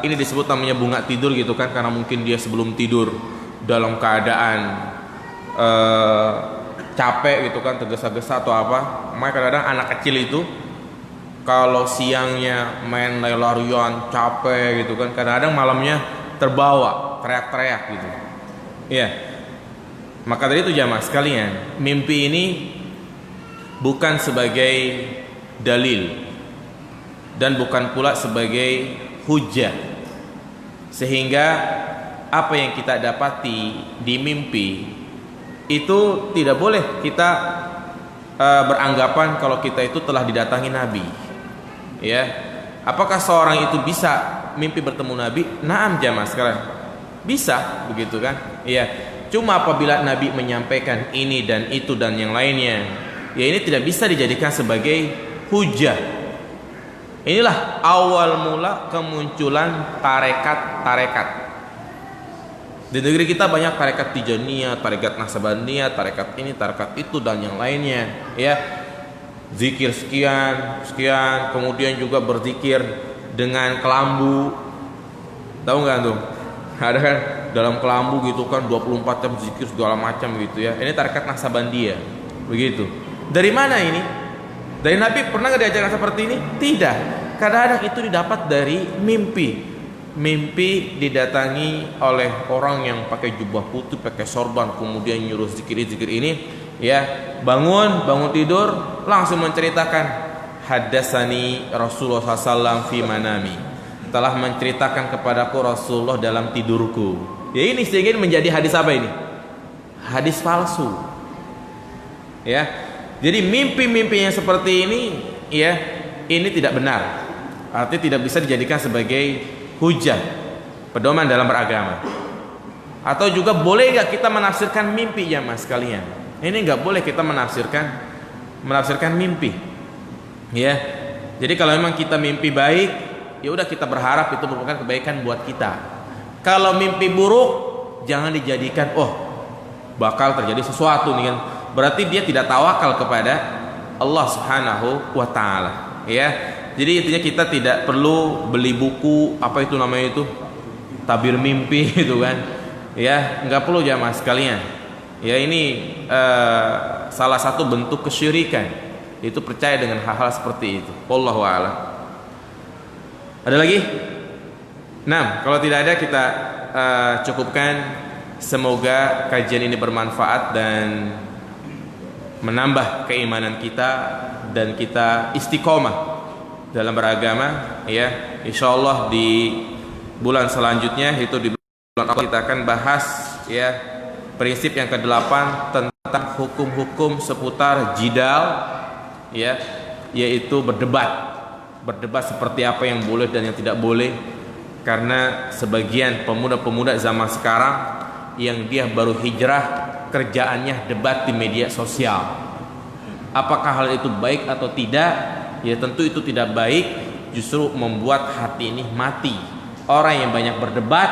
ini disebut namanya bunga tidur gitu kan, karena mungkin dia sebelum tidur dalam keadaan capek gitu kan, tergesa-gesa atau apa. Makanya kadang-kadang anak kecil itu kalau siangnya main lari-larian capek gitu kan, kadang-kadang malamnya terbawa teriak-teriak gitu. Iya. Maka dari itu jamaah sekalian, mimpi ini bukan sebagai dalil dan bukan pula sebagai hujah, sehingga apa yang kita dapati di mimpi itu tidak boleh kita beranggapan kalau kita itu telah didatangi Nabi. Ya, apakah seorang itu bisa mimpi bertemu Nabi? Naam jamaah sekarang, bisa begitu kan? Iya. Cuma apabila Nabi menyampaikan ini dan itu dan yang lainnya, ya ini tidak bisa dijadikan sebagai hujah. Inilah awal mula kemunculan tarekat-tarekat. Di negeri kita banyak tarekat Tijaniyah, tarekat Naksabandiyah, tarekat ini, tarekat itu dan yang lainnya, ya. Zikir sekian, kemudian juga berzikir dengan kelambu. Tahu nggak tuh? Ada kan dalam kelambu gitu kan 24 jam zikir segala macam gitu ya. Ini tarekat Naksabandiyah. Begitu. Dari mana ini? Dari Nabi pernah nggak diajarkan seperti ini? Tidak. Kadang-kadang itu didapat dari mimpi. Mimpi didatangi oleh orang yang pakai jubah putih, pakai sorban, kemudian nyuruh zikir ini, ya, bangun tidur, langsung menceritakan haddatsani Rasulullah SAW fi manami, telah menceritakan kepadaku Rasulullah dalam tidurku. Ya ini sedikit menjadi hadis apa ini? Hadis palsu. Ya. Jadi mimpi-mimpi yang seperti ini, ya, ini tidak benar. Artinya tidak bisa dijadikan sebagai hujah, pedoman dalam beragama. Atau juga boleh nggak kita menafsirkan mimpi ya mas kalian? Ini nggak boleh kita menafsirkan mimpi. Ya, jadi kalau memang kita mimpi baik, ya udah kita berharap itu merupakan kebaikan buat kita. Kalau mimpi buruk, jangan dijadikan bakal terjadi sesuatu nih kan. Berarti dia tidak tawakal kepada Allah Subhanahu wa taala. Ya. Jadi intinya kita tidak perlu beli buku apa itu namanya itu tabir mimpi gitu kan. Ya, nggak perlu jamaah sekalian. Ya ini salah satu bentuk kesyirikan. Itu percaya dengan hal-hal seperti itu. Wallahu a'lam. Ada lagi? Nah, kalau tidak ada kita cukupkan. Semoga kajian ini bermanfaat dan menambah keimanan kita dan kita istiqomah dalam beragama, ya. Insyaallah di bulan selanjutnya, itu di bulan Oktober, kita akan bahas, ya, prinsip yang ke-8 tentang hukum-hukum seputar jidal, ya, yaitu berdebat seperti apa yang boleh dan yang tidak boleh. Karena sebagian pemuda-pemuda zaman sekarang yang dia baru hijrah, kerjaannya debat di media sosial. Apakah hal itu baik atau tidak? Ya tentu itu tidak baik, justru membuat hati ini mati. Orang yang banyak berdebat,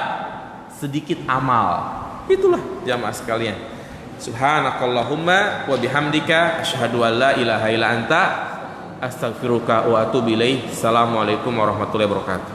sedikit amal. Itulah jamaah sekalian. Subhanakallahumma wa bihamdika asyhadu an la ilaha illa anta astaghfiruka wa atubu ilaik. Assalamualaikum warahmatullahi wabarakatuh.